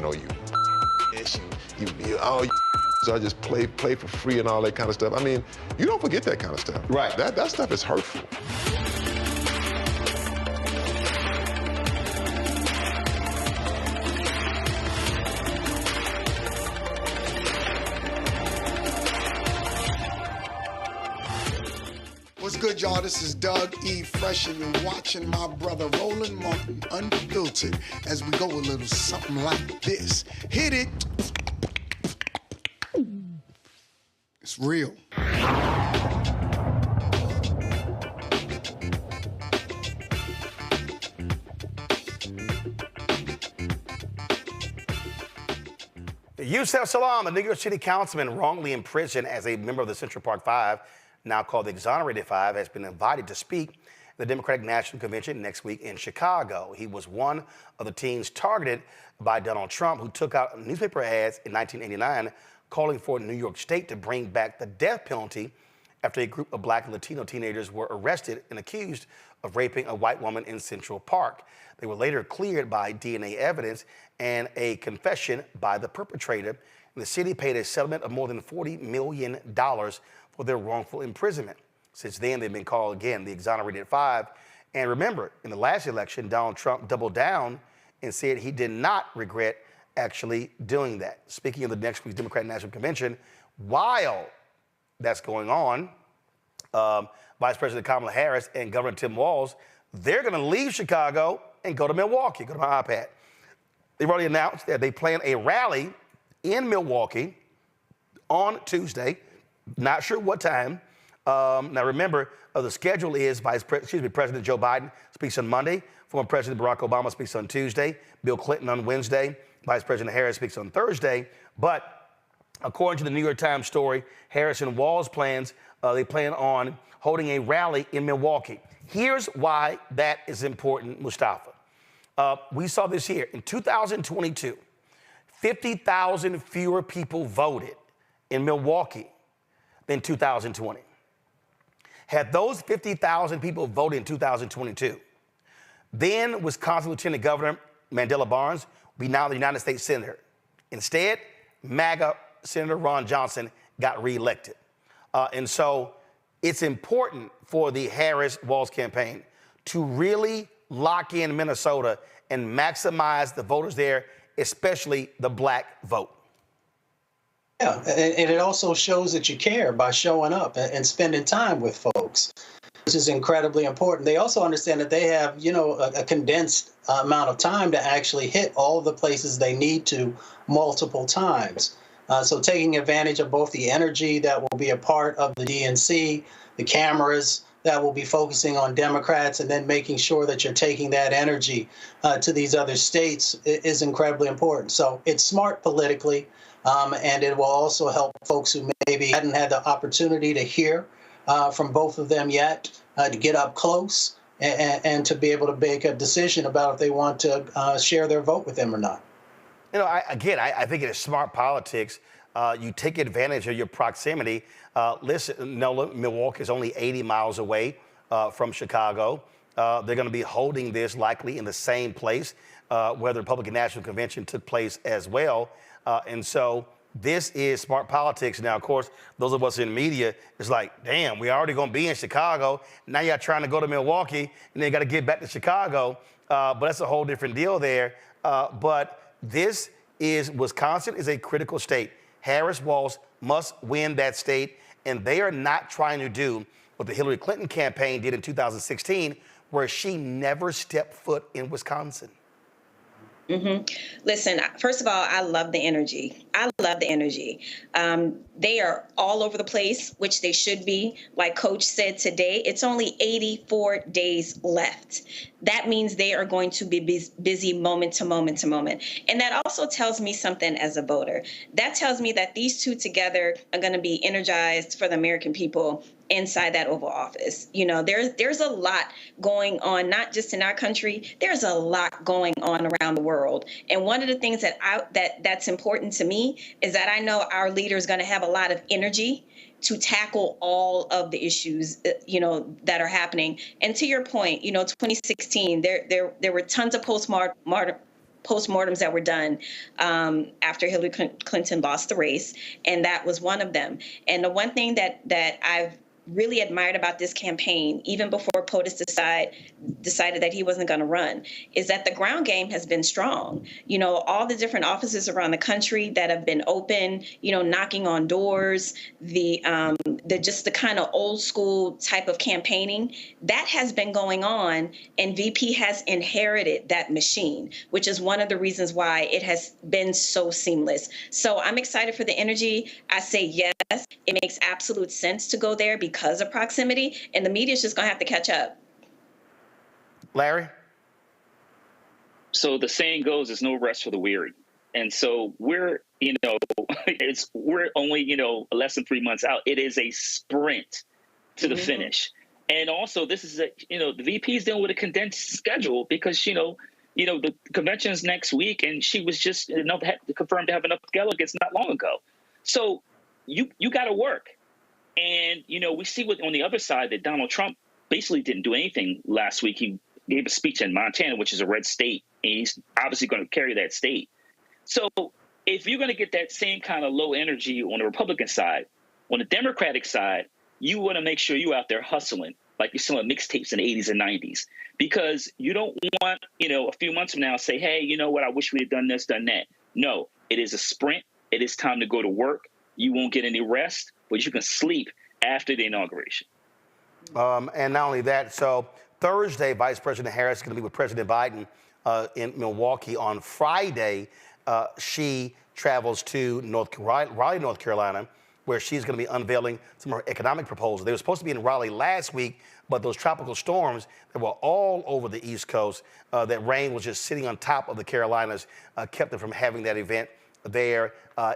so I just play for free and all that kind of stuff. You don't forget that kind of stuff. Right. That stuff is hurtful. What's good, y'all? This is Doug E. Fresh, and you're watching my brother Roland Martin Unfiltered as we go a little something like this. Hit it. It's real. Yusef Salaam, the New York City councilman wrongly imprisoned as a member of the Central Park Five, now called the Exonerated Five, has been invited to speak at the Democratic National Convention next week in Chicago. He was one of the teens targeted by Donald Trump, who took out newspaper ads in 1989 calling for New York State to bring back the death penalty after a group of Black and Latino teenagers were arrested and accused of raping a white woman in Central Park. They were later cleared by DNA evidence and a confession by the perpetrator. And the city paid a settlement of more than $40 million for their wrongful imprisonment. Since then, they've been called again the Exonerated Five. And remember, in the last election, Donald Trump doubled down and said he did not regret actually doing that. Speaking of the next week's Democratic National Convention, while that's going on, Vice President Kamala Harris and Governor Tim Walz, they're going to leave Chicago and go to Milwaukee. Go to my iPad. They've already announced that they plan a rally in Milwaukee on Tuesday. Not sure what time. Now remember, the schedule is President Joe Biden speaks on Monday. Former President Barack Obama speaks on Tuesday. Bill Clinton on Wednesday. Vice President Harris speaks on Thursday. But according to the New York Times story, Harris and Walz they plan on holding a rally in Milwaukee. Here's why that is important, Mustafa. We saw this here. In 2022, 50,000 fewer people voted in Milwaukee than 2020. Had those 50,000 people voted in 2022, then Wisconsin Lieutenant Governor Mandela Barnes would be now the United States Senator. Instead, MAGA Senator Ron Johnson got reelected. And so it's important for the Harris-Walz campaign to really lock in Minnesota and maximize the voters there, especially the Black vote. Yeah, and it also shows that you care by showing up and spending time with folks, which is incredibly important. They also understand that they have, a condensed amount of time to actually hit all the places they need to multiple times. So taking advantage of both the energy that will be a part of the DNC, the cameras that will be focusing on Democrats, and then making sure that you're taking that energy to these other states is incredibly important. So it's smart politically, and it will also help folks who maybe hadn't had the opportunity to hear from both of them yet to get up close and to be able to make a decision about if they want to share their vote with them or not. I think it is smart politics. You take advantage of your proximity. Listen, Milwaukee is only 80 miles away from Chicago. They're going to be holding this likely in the same place where the Republican National Convention took place as well. And so this is smart politics. Now, of course, those of us in media, it's like, damn, we're already going to be in Chicago. Now you're trying to go to Milwaukee, and then you got to get back to Chicago. But that's a whole different deal there. But Wisconsin is a critical state. Harris-Walz must win that state, and they are not trying to do what the Hillary Clinton campaign did in 2016, where she never stepped foot in Wisconsin. Mm-hmm. Listen, first of all, I love the energy. They are all over the place, which they should be. Like Coach said today, it's only 84 days left. That means they are going to be busy moment to moment to moment. And that also tells me something as a voter. That tells me that these two together are going to be energized for the American people inside that Oval Office. There's a lot going on, not just in our country. There's a lot going on around the world. And one of the things that's important to me is that I know our leader is going to have a lot of energy to tackle all of the issues, that are happening. And to your point, 2016, there were tons of postmortems that were done after Hillary Clinton lost the race, and that was one of them. And the one thing that I've really admired about this campaign, even before POTUS decided that he wasn't going to run, is that the ground game has been strong. You know, all the different offices around the country that have been open, you know, knocking on doors, the kind of old school type of campaigning, that has been going on, and VP has inherited that machine, which is one of the reasons why it has been so seamless. So I'm excited for the energy. I say yes, it makes absolute sense to go there because of proximity, and the media is just going to have to catch up. Larry? So the saying goes, there's no rest for the weary. And so we're only, less than 3 months out. It is a sprint to the finish. And also this is the VP is dealing with a condensed schedule because, the convention's next week, and she was just confirmed to have enough delegates not long ago. So you got to work. And, we see on the other side that Donald Trump basically didn't do anything last week. He gave a speech in Montana, which is a red state, and he's obviously going to carry that state. So if you're going to get that same kind of low energy on the Republican side, on the Democratic side, you want to make sure you're out there hustling like you're selling mixtapes in the 80s and 90s, because you don't want, a few months from now say, hey, you know what, I wish we had done this, done that. No, it is a sprint. It is time to go to work. You won't get any rest, but you can sleep after the inauguration. And not only that, so Thursday, Vice President Harris is going to be with President Biden in Milwaukee. On Friday, she travels to Raleigh, North Carolina, where she's going to be unveiling some of her economic proposals. They were supposed to be in Raleigh last week, but those tropical storms that were all over the East Coast, that rain was just sitting on top of the Carolinas, kept them from having that event there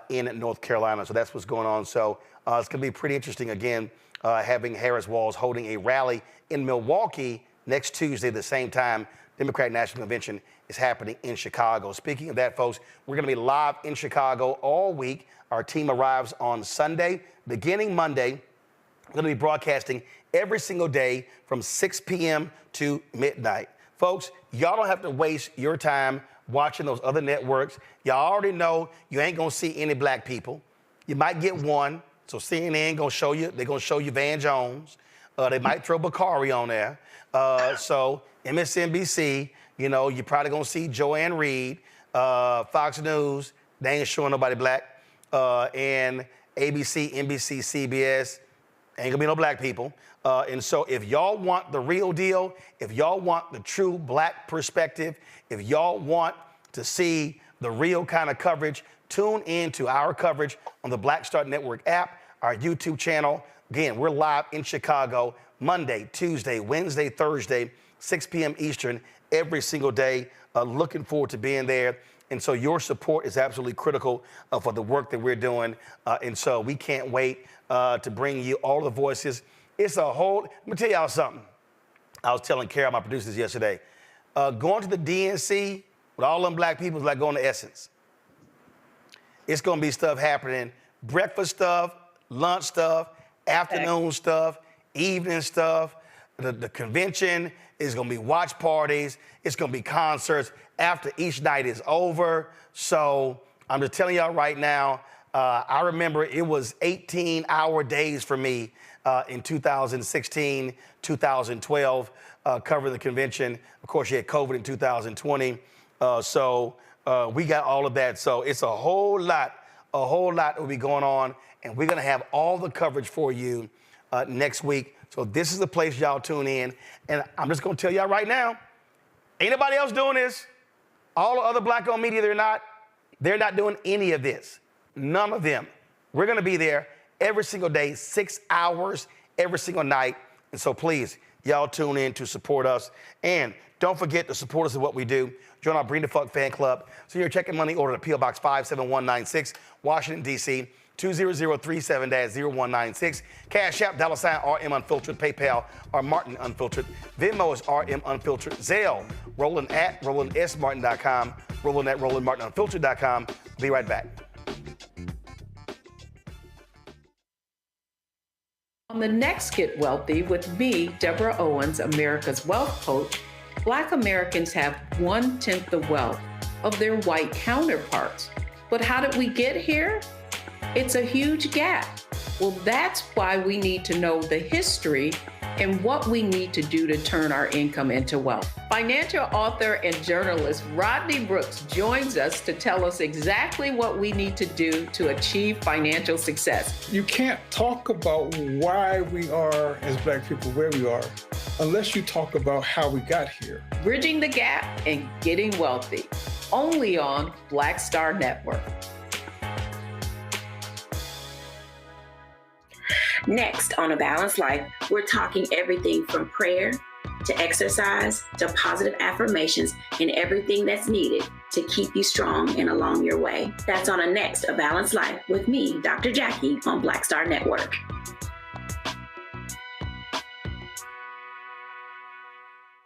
in North Carolina. So that's what's going on. So it's going to be pretty interesting, again, having Harris-Walz holding a rally in Milwaukee next Tuesday at the same time Democratic National Convention is happening in Chicago. Speaking of that, folks, we're going to be live in Chicago all week. Our team arrives on Sunday. Beginning Monday, we're going to be broadcasting every single day from 6 p.m. to midnight. Folks, y'all don't have to waste your time watching those other networks. Y'all already know you ain't going to see any black people. You might get one. So CNN going to show you, they're going to show you Van Jones. They might throw Bakari on there. So MSNBC, you're probably going to see Joanne Reed. Fox News, they ain't showing nobody black. And ABC, NBC, CBS, ain't going to be no black people. And so if y'all want the real deal, if y'all want the true black perspective, if y'all want to see the real kind of coverage, tune in to our coverage on the Black Star Network app, our YouTube channel. Again, we're live in Chicago Monday, Tuesday, Wednesday, Thursday, 6 p.m. Eastern, every single day. Looking forward to being there. And so your support is absolutely critical for the work that we're doing. And so we can't wait to bring you all the voices. It's a whole, let me tell y'all something. I was telling Carol, my producers, yesterday, going to the DNC with all them black people is like going to Essence. It's going to be stuff happening, breakfast stuff, lunch stuff, afternoon stuff, evening stuff. The convention is going to be watch parties. It's going to be concerts after each night is over. So I'm just telling y'all right now, I remember it was 18-hour days for me in 2016, 2012, covering the convention. Of course, you had COVID in 2020. So we got all of that. So it's a whole lot will be going on. And we're going to have all the coverage for you next week. So this is the place y'all tune in. And I'm just going to tell y'all right now, ain't nobody else doing this. All the other black-owned media, they're not doing any of this. None of them. We're going to be there every single day, 6 hours every single night. And so please, y'all tune in to support us. And don't forget to support us in what we do. Join our Bring the Fuck fan club. So you're checking money order to P.O. Box 57196, Washington, D.C., 20037-0196. Cash App, $RM Unfiltered. PayPal, R Martin Unfiltered. Venmo is RM Unfiltered. Zelle, Roland at RolandSMartin.com. Roland at RolandMartinUnfiltered.com. Be right back. On the next Get Wealthy with me, Deborah Owens, America's Wealth Coach, Black Americans have 1/10 the wealth of their white counterparts. But how did we get here? It's a huge gap. Well, that's why we need to know the history and what we need to do to turn our income into wealth. Financial author and journalist Rodney Brooks joins us to tell us exactly what we need to do to achieve financial success. You can't talk about why we are, as Black people, where we are, unless you talk about how we got here. Bridging the Gap and Getting Wealthy, only on Black Star Network. Next on A Balanced Life, we're talking everything from prayer to exercise to positive affirmations and everything that's needed to keep you strong and along your way. That's on a next A Balanced Life with me, Dr. Jackie, on Black Star Network.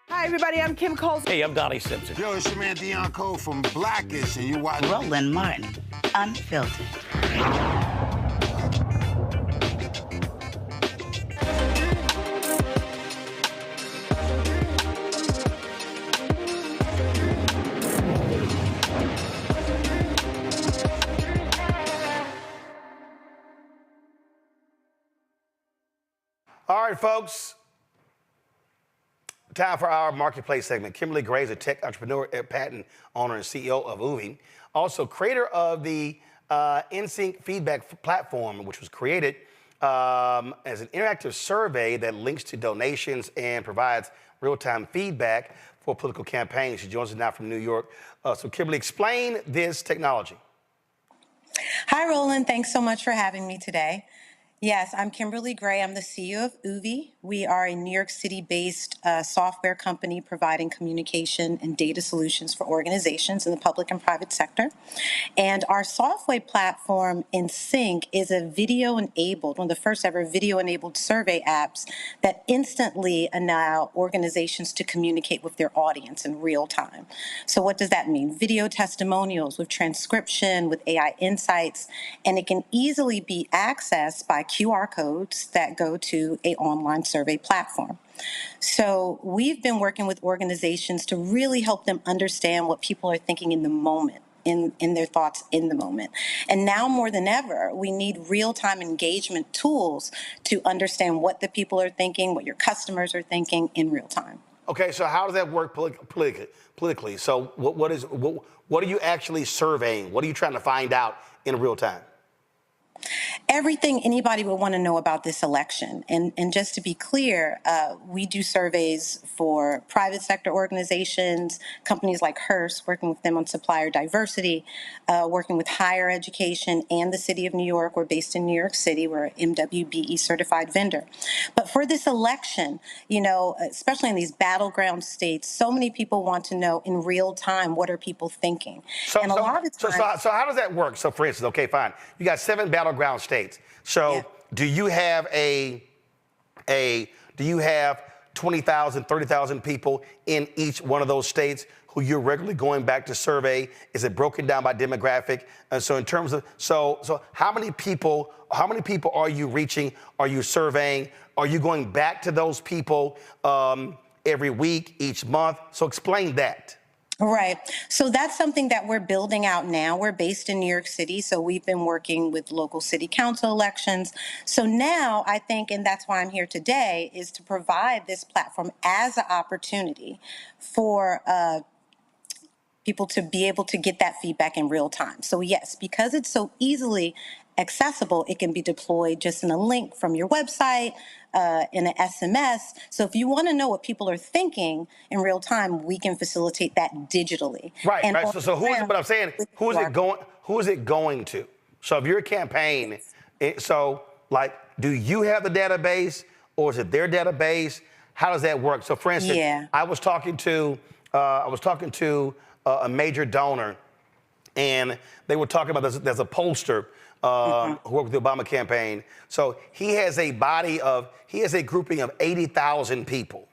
Hi, everybody. I'm Kim Coles. Hey, I'm Donnie Simpson. Yo, it's your man Dion Cole from Blackish, and you watch Roland Martin, Unfiltered. All right, folks. Time for our marketplace segment. Kimberly Gray is a tech entrepreneur, patent owner, and CEO of UVI. Also, creator of the InSync feedback platform, which was created as an interactive survey that links to donations and provides real-time feedback for political campaigns. She joins us now from New York. So, Kimberly, explain this technology. Hi, Roland. Thanks so much for having me today. Yes, I'm Kimberly Gray. I'm the CEO of UVI. We are a New York City-based software company providing communication and data solutions for organizations in the public and private sector. And our software platform, InSync, is a video-enabled, one of the first ever video-enabled survey apps that instantly allow organizations to communicate with their audience in real time. So what does that mean? Video testimonials with transcription, with AI insights, and it can easily be accessed by QR codes that go to an online survey platform. So we've been working with organizations to really help them understand what people are thinking in the moment, in their thoughts in the moment. And now more than ever, we need real-time engagement tools to understand what the people are thinking, what your customers are thinking in real time. Okay, so how does that work politically? So what are you actually surveying? What are you trying to find out in real time? Everything anybody would want to know about this election. And just to be clear, we do surveys for private sector organizations, companies like Hearst, working with them on supplier diversity, working with higher education and the city of New York. We're based in New York City. We're an MWBE certified vendor. But for this election, you know, especially in these battleground states, so many people want to know in real time, what are people thinking? So how does that work? So for instance, okay, fine. You got 7 battleground states. So do you have do you have 20,000, 30,000 people in each one of those states who you're regularly going back to survey? Is it broken down by demographic? And so in terms of, so how many people are you reaching? Are you surveying? Are you going back to those people every week, each month? So explain that. Right. So that's something that we're building out now. We're based in New York City, so we've been working with local city council elections. So now I think, and that's why I'm here today, is to provide this platform as an opportunity for people to be able to get that feedback in real time. So yes, because it's so easily accessible, it can be deployed just in a link from your website, in an SMS. So if you want to know what people are thinking in real time, we can facilitate that digitally. Right, and right. So who is it, but I'm saying, who is it going to? So if you're a campaign, so like, do you have the database or is it their database? How does that work? So for instance, I was talking to a major donor, and they were talking about there's a pollster who worked with the Obama campaign. So he has a grouping of 80,000 people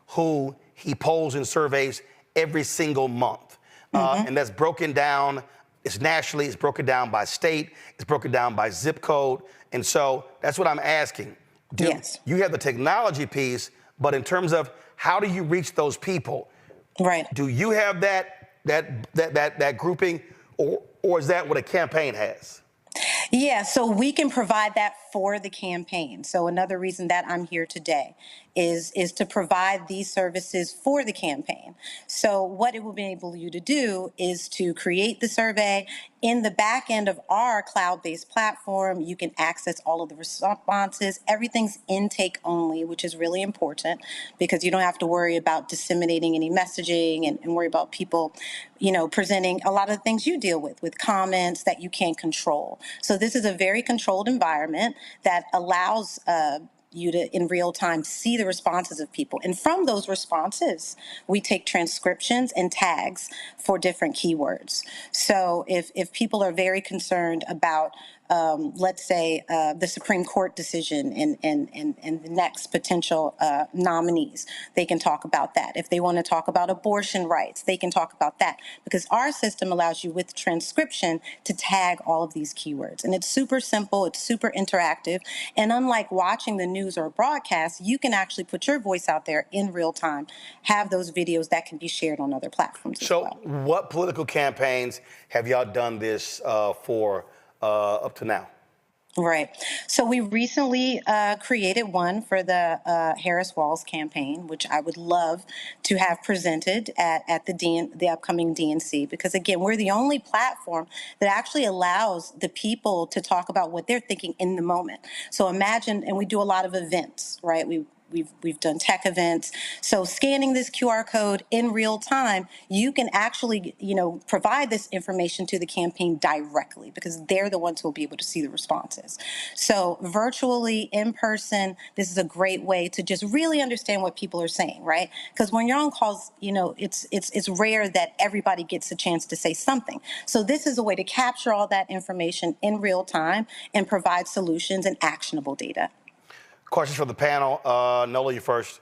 who he polls and surveys every single month. And that's broken down, it's nationally, it's broken down by state, it's broken down by zip code. And so that's what I'm asking. You have the technology piece, but in terms of how do you reach those people? Right. Do you have that grouping, or is that what a campaign has? Yeah, so we can provide that for the campaign. So another reason that I'm here today is to provide these services for the campaign. So what it will enable you to do is to create the survey. In the back end of our cloud-based platform, you can access all of the responses. Everything's intake only, which is really important because you don't have to worry about disseminating any messaging and worry about people, presenting a lot of the things you deal with comments that you can't control. So this is a very controlled environment that allows you to, in real time, see the responses of people. And from those responses, we take transcriptions and tags for different keywords. So if people are very concerned about, let's say, the Supreme Court decision and the next potential nominees, they can talk about that. If they want to talk about abortion rights, they can talk about that. Because our system allows you with transcription to tag all of these keywords. And it's super simple, it's super interactive. And unlike watching the news or a broadcast, you can actually put your voice out there in real time, have those videos that can be shared on other platforms as well. So what political campaigns have y'all done this for up to now? Right. So we recently created one for the Harris-Walz campaign, which I would love to have presented at the upcoming DNC, because again, we're the only platform that actually allows the people to talk about what they're thinking in the moment. So imagine, and we do a lot of events, right? We've done tech events. So scanning this QR code in real time, you can actually, provide this information to the campaign directly because they're the ones who will be able to see the responses. So virtually, in person, this is a great way to just really understand what people are saying, right? Because when you're on calls, it's rare that everybody gets a chance to say something. So this is a way to capture all that information in real time and provide solutions and actionable data. Questions from the panel. Nola, you first.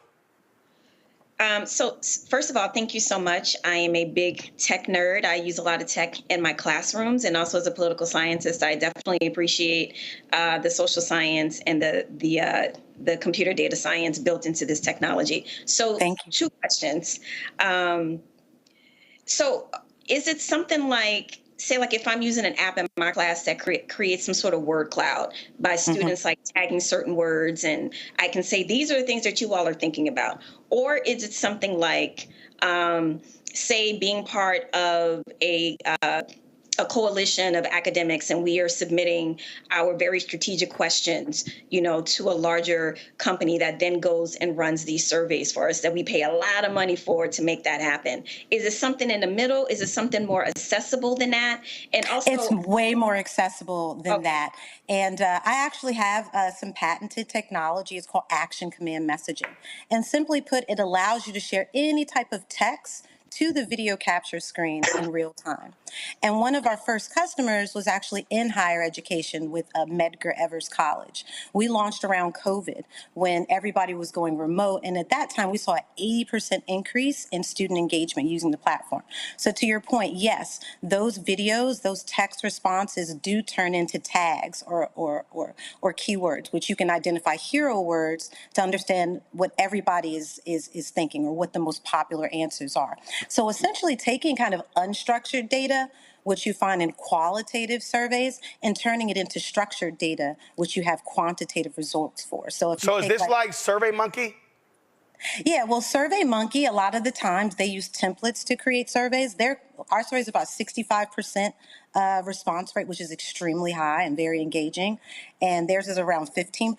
So first of all, thank you so much. I am a big tech nerd. I use a lot of tech in my classrooms, and also as a political scientist, I definitely appreciate the social science and the computer data science built into this technology. So two questions. So is it something like, say, like if I'm using an app in my class that creates some sort of word cloud by students like tagging certain words, and I can say, these are the things that you all are thinking about. Or is it something like, say, being part of a coalition of academics, and we are submitting our very strategic questions, to a larger company that then goes and runs these surveys for us that we pay a lot of money for to make that happen. Is it something in the middle? Is it something more accessible than that? And also, it's way more accessible than that. And I actually have some patented technology. It's called action command messaging. And simply put, it allows you to share any type of text to the video capture screen in real time. And one of our first customers was actually in higher education with Medgar Evers College. We launched around COVID when everybody was going remote. And at that time, we saw an 80% increase in student engagement using the platform. So to your point, yes, those videos, those text responses do turn into tags or keywords, which you can identify hero words to understand what everybody is thinking or what the most popular answers are. So essentially taking kind of unstructured data, which you find in qualitative surveys, and turning it into structured data, which you have quantitative results for. So if is this like SurveyMonkey? Yeah, well, SurveyMonkey, a lot of the times they use templates to create surveys. Our survey is about 65% response rate, which is extremely high and very engaging. And theirs is around 15%.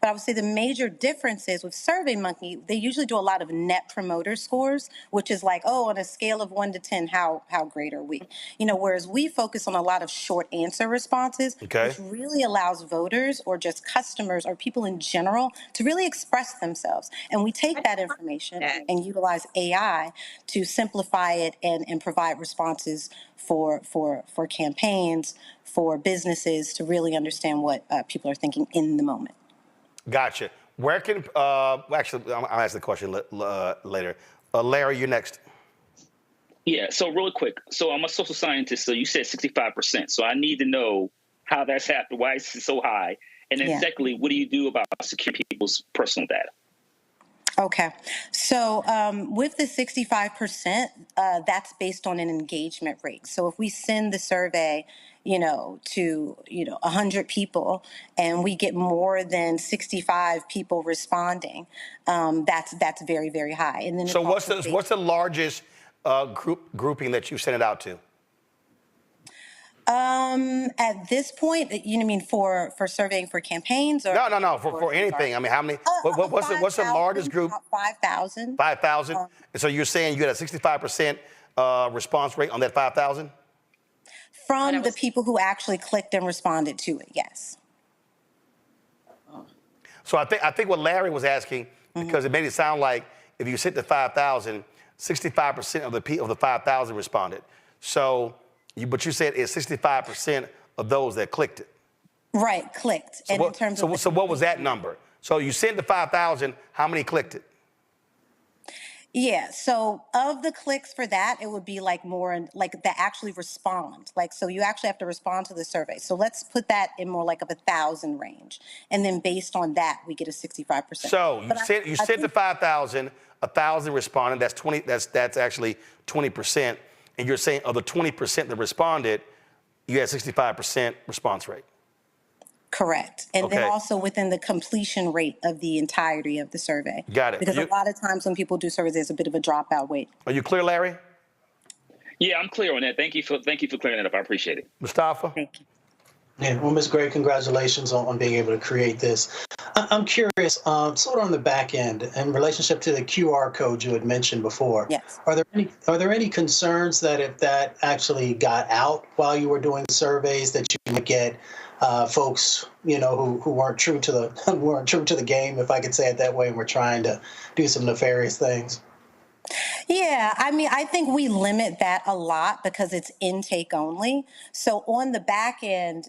But I would say the major difference is with SurveyMonkey, they usually do a lot of net promoter scores, which is like, on a scale of 1 to 10, how great are we? Whereas we focus on a lot of short answer responses, which really allows voters or just customers or people in general to really express themselves. And we take that information and utilize AI to simplify it and provide responses for campaigns, for businesses to really understand what people are thinking in the moment. Gotcha. Where can, actually, I'll ask the question later. Larry, you're next. Yeah, so really quick. So I'm a social scientist, so you said 65%. So I need to know how that's happened, why is it so high? And then secondly, what do you do about securing people's personal data? Okay. So with the 65%, that's based on an engagement rate. So if we send the survey, to, 100 people and we get more than 65 people responding, that's very, very high. And then so what's the largest grouping that you sent it out to? At this point, you mean for surveying for campaigns or no, for anything. I mean, how many? What's the largest group? 5,000. 5,000. And so you're saying you had a 65% response rate on that 5,000? From the people who actually clicked and responded to it, yes. So I think what Larry was asking, because it made it sound like if you sent the 5,000, 65% of the 5,000 responded. So. But you said it's 65% of those that clicked it. Right, clicked. So, and in terms of so what was that number? So you sent the 5,000, how many clicked it? Yeah, so of the clicks for that, it would be like more like that actually respond. Like, so you actually have to respond to the survey. So let's put that in more like of 1,000 range. And then based on that, we get a 65%. So you sent the 5,000, 1,000 responded, that's 20, that's actually 20%. And you're saying of the 20% that responded, you had 65% response rate. Correct. And then also within the completion rate of the entirety of the survey. Got it. Because a lot of times when people do surveys, there's a bit of a dropout rate. Are you clear, Larry? Yeah, I'm clear on that. Thank you for clearing that up. I appreciate it. Mustafa? Thank you. Yeah, well, Ms. Gray, congratulations on being able to create this. I'm curious, sort of on the back end, in relationship to the QR code you had mentioned before. Yes. Are there any concerns that if that actually got out while you were doing surveys, that you would get folks, who weren't true to the game, if I could say it that way, and were trying to do some nefarious things? Yeah, I mean, I think we limit that a lot because it's intake only. So on the back end,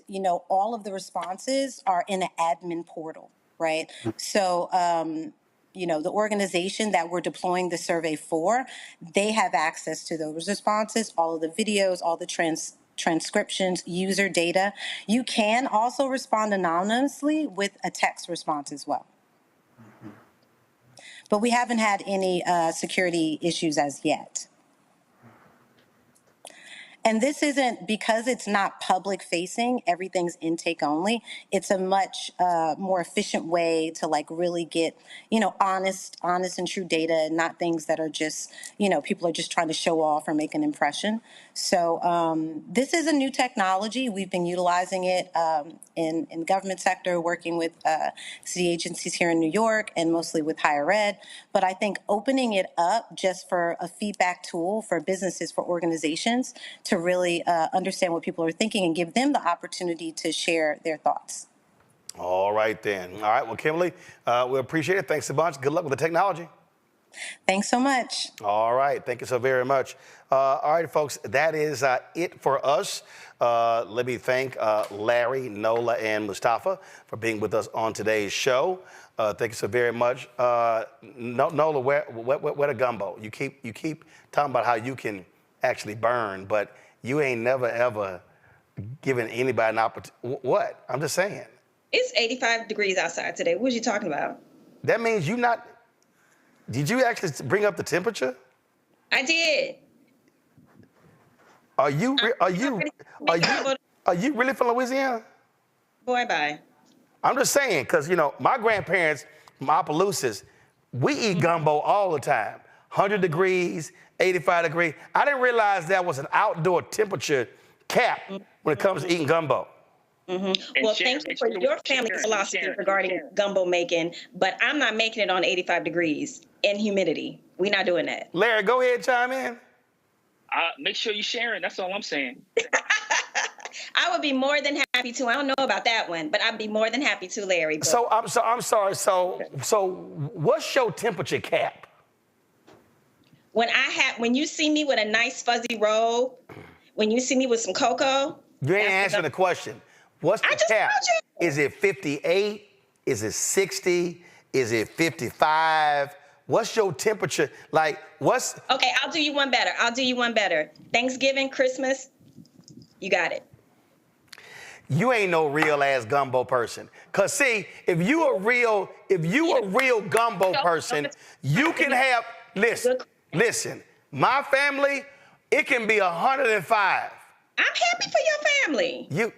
all of the responses are in an admin portal, right? So, the organization that we're deploying the survey for, they have access to those responses, all of the videos, all the transcriptions, user data. You can also respond anonymously with a text response as well. But we haven't had any security issues as yet. And this isn't, because it's not public facing, everything's intake only. It's a much more efficient way to really get, honest and true data, and not things that are just, people are just trying to show off or make an impression. So this is a new technology. We've been utilizing it in the government sector, working with city agencies here in New York and mostly with higher ed. But I think opening it up just for a feedback tool for businesses, for organizations, to really understand what people are thinking and give them the opportunity to share their thoughts. All right, then. All right, well, Kimberly, we appreciate it. Thanks a bunch. Good luck with the technology. Thanks so much. All right, thank you so very much. All right, folks, that is it for us. Let me thank Larry, Nola, and Mustafa for being with us on today's show. Thank you so very much. Nola, where the gumbo? You keep talking about how you can actually burn, but you ain't never, ever given anybody an opportunity. What? I'm just saying. It's 85 degrees outside today. What are you talking about? That means you not... Did you actually bring up the temperature? I did. Are you really from Louisiana? Boy, bye. I'm just saying, because, my grandparents from Opelousas, we eat gumbo all the time. 100 degrees, 85 degrees. I didn't realize that was an outdoor temperature cap when it comes to eating gumbo. Mm-hmm. Well, thank you for your family philosophy regarding gumbo making, but I'm not making it on 85 degrees and humidity. We're not doing that. Larry, go ahead, chime in. Make sure you're sharing. That's all I'm saying. I would be more than happy to. I don't know about that one, but I'd be more than happy to, Larry. But... So I'm sorry. So what's your temperature cap? When you see me with a nice fuzzy robe, when you see me with some cocoa. You ain't answering the question. What's the cap? Is it 58? Is it 60? Is it 55? What's your temperature? Okay, I'll do you one better. Thanksgiving, Christmas, you got it. you ain't no real ass gumbo person. Cause see, if you a real gumbo person, you can have, listen, my family, it can be 105. I'm happy for your family. You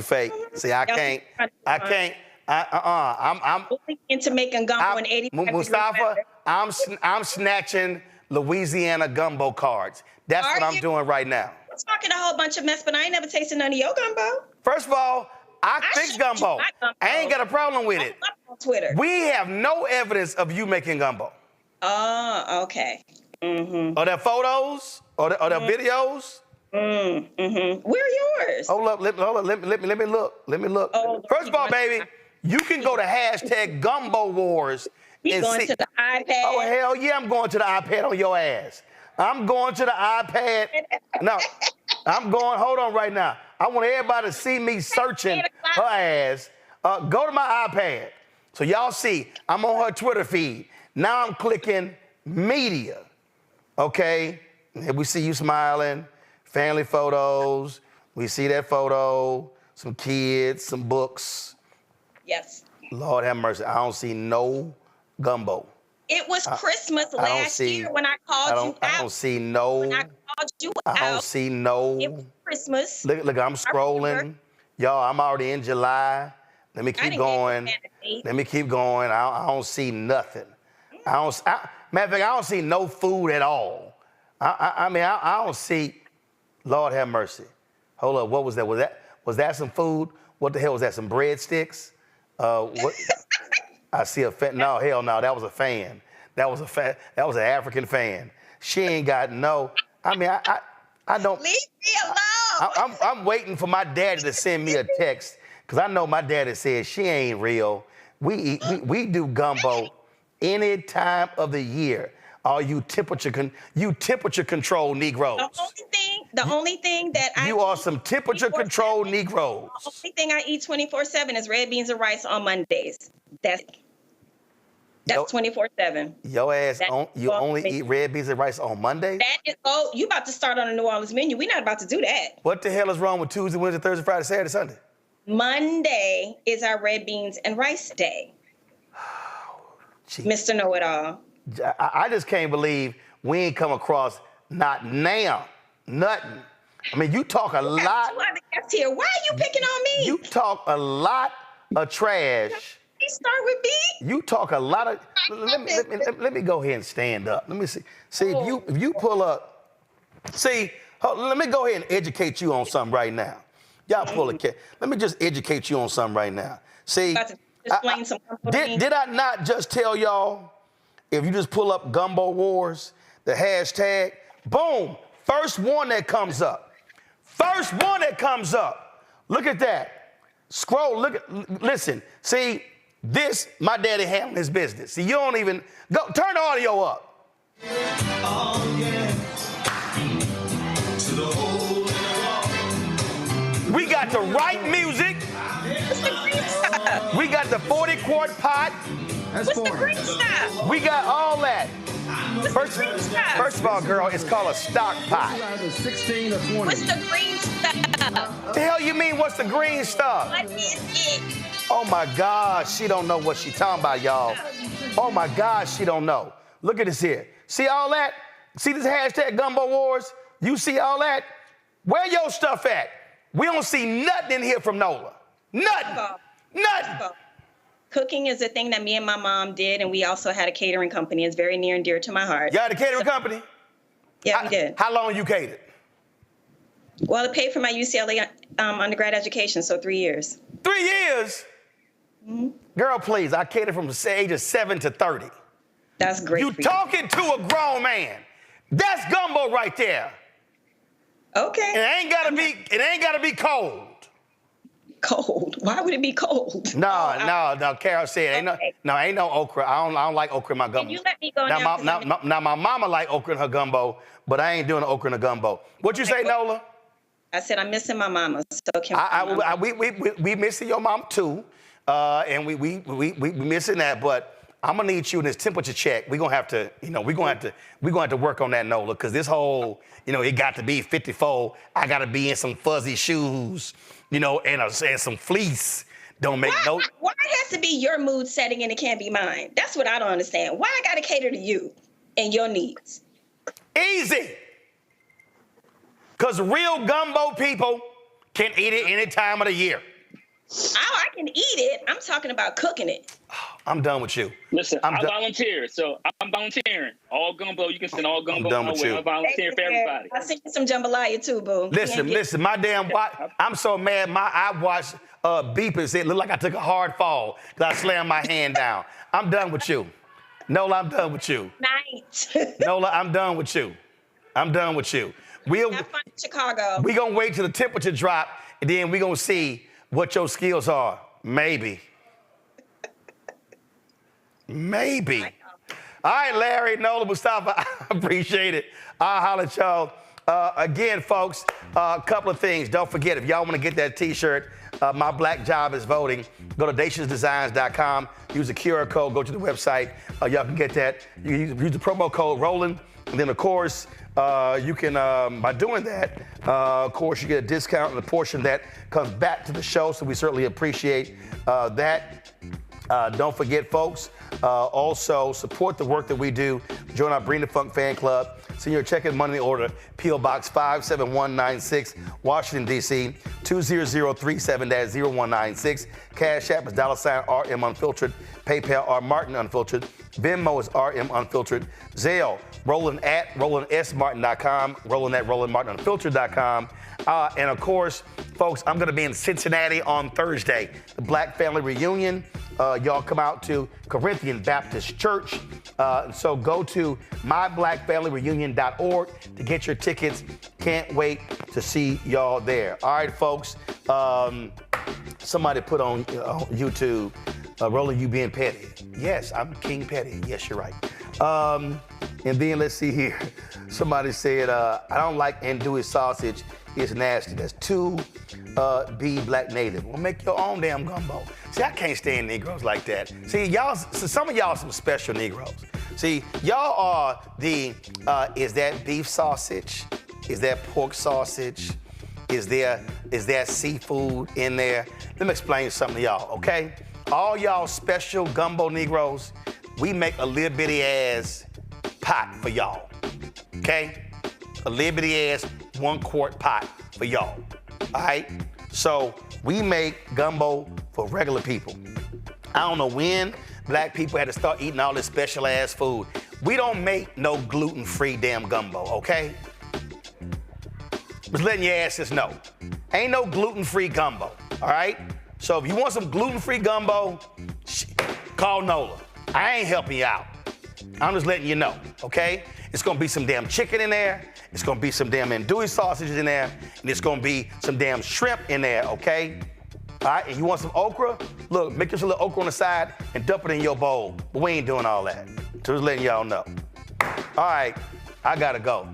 fake. See, I can't. I'm into making gumbo in 85 Mustafa, I'm snatching Louisiana gumbo cards. That's what I'm doing right now. I'm talking a whole bunch of mess, but I ain't never tasted none of your gumbo. First of all, I fix gumbo. I ain't got a problem with it. On Twitter. We have no evidence of you making gumbo. Oh, okay. Are there photos? Are there videos? Where are yours? Hold up, let me look. Oh, First of all, baby, you can go to hashtag Gumbo Wars. You going to the iPad? Oh, hell yeah, I'm going to the iPad on your ass. I'm going to the iPad. No, I'm going, hold on right now. I want everybody to see me searching her ass. Go to my iPad. So y'all see, I'm on her Twitter feed. Now I'm clicking media, okay? And we see you smiling, family photos. We see that photo, some kids, some books. Yes. Lord have mercy, I don't see no gumbo. It was Christmas last year when I called you out. I don't see no. When I called you out. I don't see no. It was Christmas. Look, I'm scrolling. Y'all, I'm already in July. Let me keep going. Let me keep going. I don't see nothing. Matter of fact, I don't see no food at all. I mean, I don't see. Lord have mercy. Hold up, what was that? Was that some food? What the hell was that? Some breadsticks? What? I see a fan. No, hell no, that was a fan. That was an African fan. She ain't got no. I mean, I don't. Leave me alone. I'm waiting for my daddy to send me a text because I know my daddy said she ain't real. We do gumbo any time of the year. All you temperature control Negroes. The only thing that you are some temperature control Negroes. The only thing I eat 24/7 is red beans and rice on Mondays. That's 24/7. Your ass, you only eat red beans and rice on Mondays? That is, you about to start on a New Orleans menu. We're not about to do that. What the hell is wrong with Tuesday, Wednesday, Thursday, Friday, Saturday, Sunday? Monday is our red beans and rice day. Mr. Know-It-All. I just can't believe we ain't come across not now, nothing. I mean, you talk a lot. Here. Why are you picking on me? You talk a lot of trash. You start with B. You talk a lot of. Let me go ahead and stand up. Let me see. See if you pull up. See, let me go ahead and educate you on something right now. Y'all pull a cat. Let me just educate you on something right now. See, did I not just tell y'all? If you just pull up Gumbo Wars, the hashtag, boom, first one that comes up. First one that comes up. Look at that. Scroll, listen. See, this, my daddy handling his business. See, you don't even, turn the audio up. Oh, yeah. To the hole in the wall. We got the right music. We got the 40-quart pot. What's the green stuff? We got all that. First of all, girl, it's called a stock pot. 16 or 20. What's the green stuff? The hell you mean, what's the green stuff? What is it? Oh my God, she don't know what she talking about, y'all. Oh my God, she don't know. Look at this here. See all that? See this hashtag Gumbo Wars? You see all that? Where your stuff at? We don't see nothing in here from Nola. Nothing. Nothing. Cooking is a thing that me and my mom did, and we also had a catering company. It's very near and dear to my heart. You had a catering company? Yeah, we did. How long you catered? Well, it paid for my UCLA undergrad education, so 3 years. 3 years? Mm-hmm. Girl, please, I catered from the age of 7 to 30. That's great. You talking to a grown man. That's gumbo right there. Okay. It ain't gotta be cold. Cold? Why would it be cold? No. Carol said ain't no okra. I don't like okra in my gumbo. Can you let me go now? My mama like okra in her gumbo, but I ain't doing okra in the gumbo. What you say, Nola? I said I'm missing my mama. So can we missing your mom too, and we missing that. But I'm gonna need you in this temperature check. We're gonna have to, we're gonna have to work on that, Nola, because this whole, it got to be 54. I gotta be in some fuzzy shoes, and some fleece. Don't make no. Why it has to be your mood setting and it can't be mine? That's what I don't understand. Why I gotta cater to you and your needs? Easy. Because real gumbo people can eat it any time of the year. Oh, I can eat it. I'm talking about cooking it. I'm done with you. Listen, I volunteer, so I'm volunteering. All gumbo, you can send all gumbo. I'm done with you. I'm volunteering for everybody. I'll send you some jambalaya too, boo. Listen, my damn I'm so mad. I watched beepers. It looked like I took a hard fall because I slammed my hand down. I'm done with you. Nola, I'm done with you. Night. Nola, I'm done with you. I'm done with you. Have fun in Chicago. We're going to wait till the temperature drop, and then we're going to see what your skills are. Maybe. Maybe. All right, Larry, Nola, Mustafa, I appreciate it. I'll holler at y'all. Again, folks, a couple of things. Don't forget, if y'all want to get that T-shirt, My Black Job is Voting, go to dationsdesigns.com, use the QR code, go to the website. Y'all can get that. You use the promo code ROLAND, and then, of course, you can, by doing that, of course, you get a discount, and a portion that comes back to the show, so we certainly appreciate that. Don't forget, folks, also support the work that we do. Join our Bring the Funk fan club. Send your check and money order, P.O. Box 57196, Washington, D.C., 20037-0196. Cash App is $RM Unfiltered. PayPal, R Martin Unfiltered. Venmo is RM Unfiltered. Zelle, Roland at RolandSMartin.com, Roland at RolandMartinUnfiltered.com. And of course, folks, I'm going to be in Cincinnati on Thursday, the Black Family Reunion. Y'all come out to Corinthian Baptist Church. So go to myblackfamilyreunion.org to get your tickets. Can't wait to see y'all there. All right, folks. Somebody put on YouTube, Roland, you being petty. Yes, I'm King Petty. Yes, you're right. And then let's see here. Somebody said, I don't like andouille sausage. It's nasty. That's too be black native. Well, make your own damn gumbo. See, I can't stand Negroes like that. See, some of y'all are some special Negroes. See, y'all are the, is that beef sausage? Is that pork sausage? Is there seafood in there? Let me explain something to y'all, okay? All y'all special gumbo Negroes, we make a little bitty ass pot for y'all, okay? A little bitty ass 1 quart pot for y'all, all right? So we make gumbo for regular people. I don't know when black people had to start eating all this special ass food. We don't make no gluten-free damn gumbo, okay? Just letting your asses know. Ain't no gluten-free gumbo, all right? So if you want some gluten-free gumbo, call Nola. I ain't helping you out. I'm just letting you know, okay? It's gonna be some damn chicken in there. It's gonna be some damn andouille sausages in there. And it's gonna be some damn shrimp in there, okay? All right, and you want some okra? Look, make this a little okra on the side and dump it in your bowl. But we ain't doing all that. Just letting y'all know. All right, I gotta go.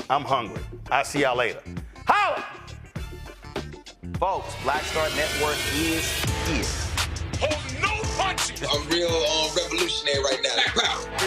I'm hungry. I'll see y'all later. Holla! Folks, Black Star Network is here. Hold no punches! I'm real revolutionary right now.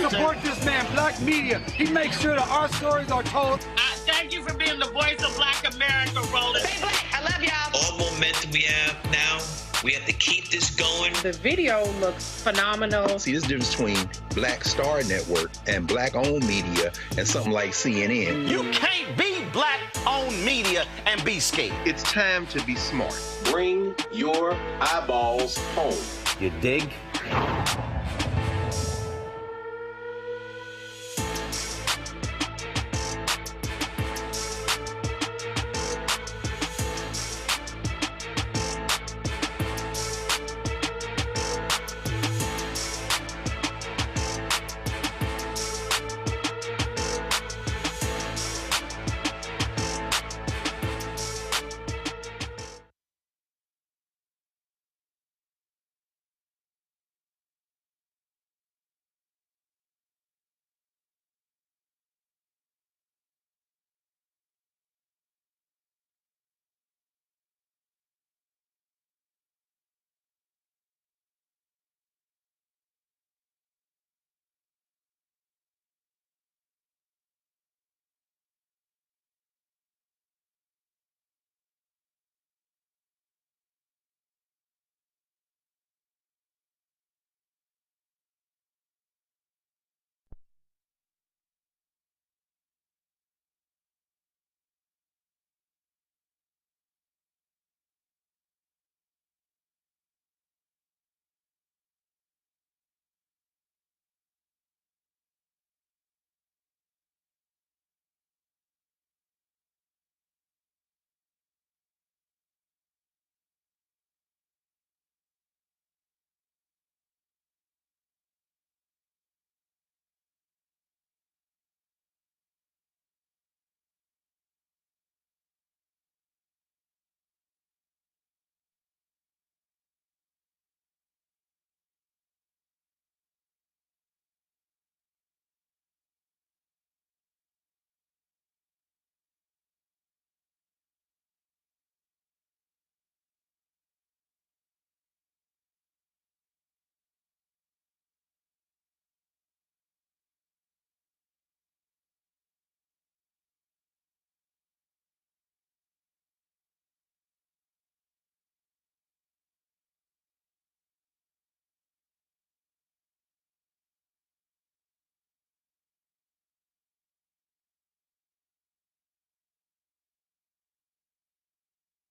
Support this man, Black Media. He makes sure that our stories are told. Thank you for being the voice of Black America, Roland. Stay black. I love y'all. All momentum we have now, we have to keep this going. The video looks phenomenal. See, there's a difference between Black Star Network and Black-owned media and something like CNN. You can't be Black-owned media and be scared. It's time to be smart. Bring your eyeballs home. You dig?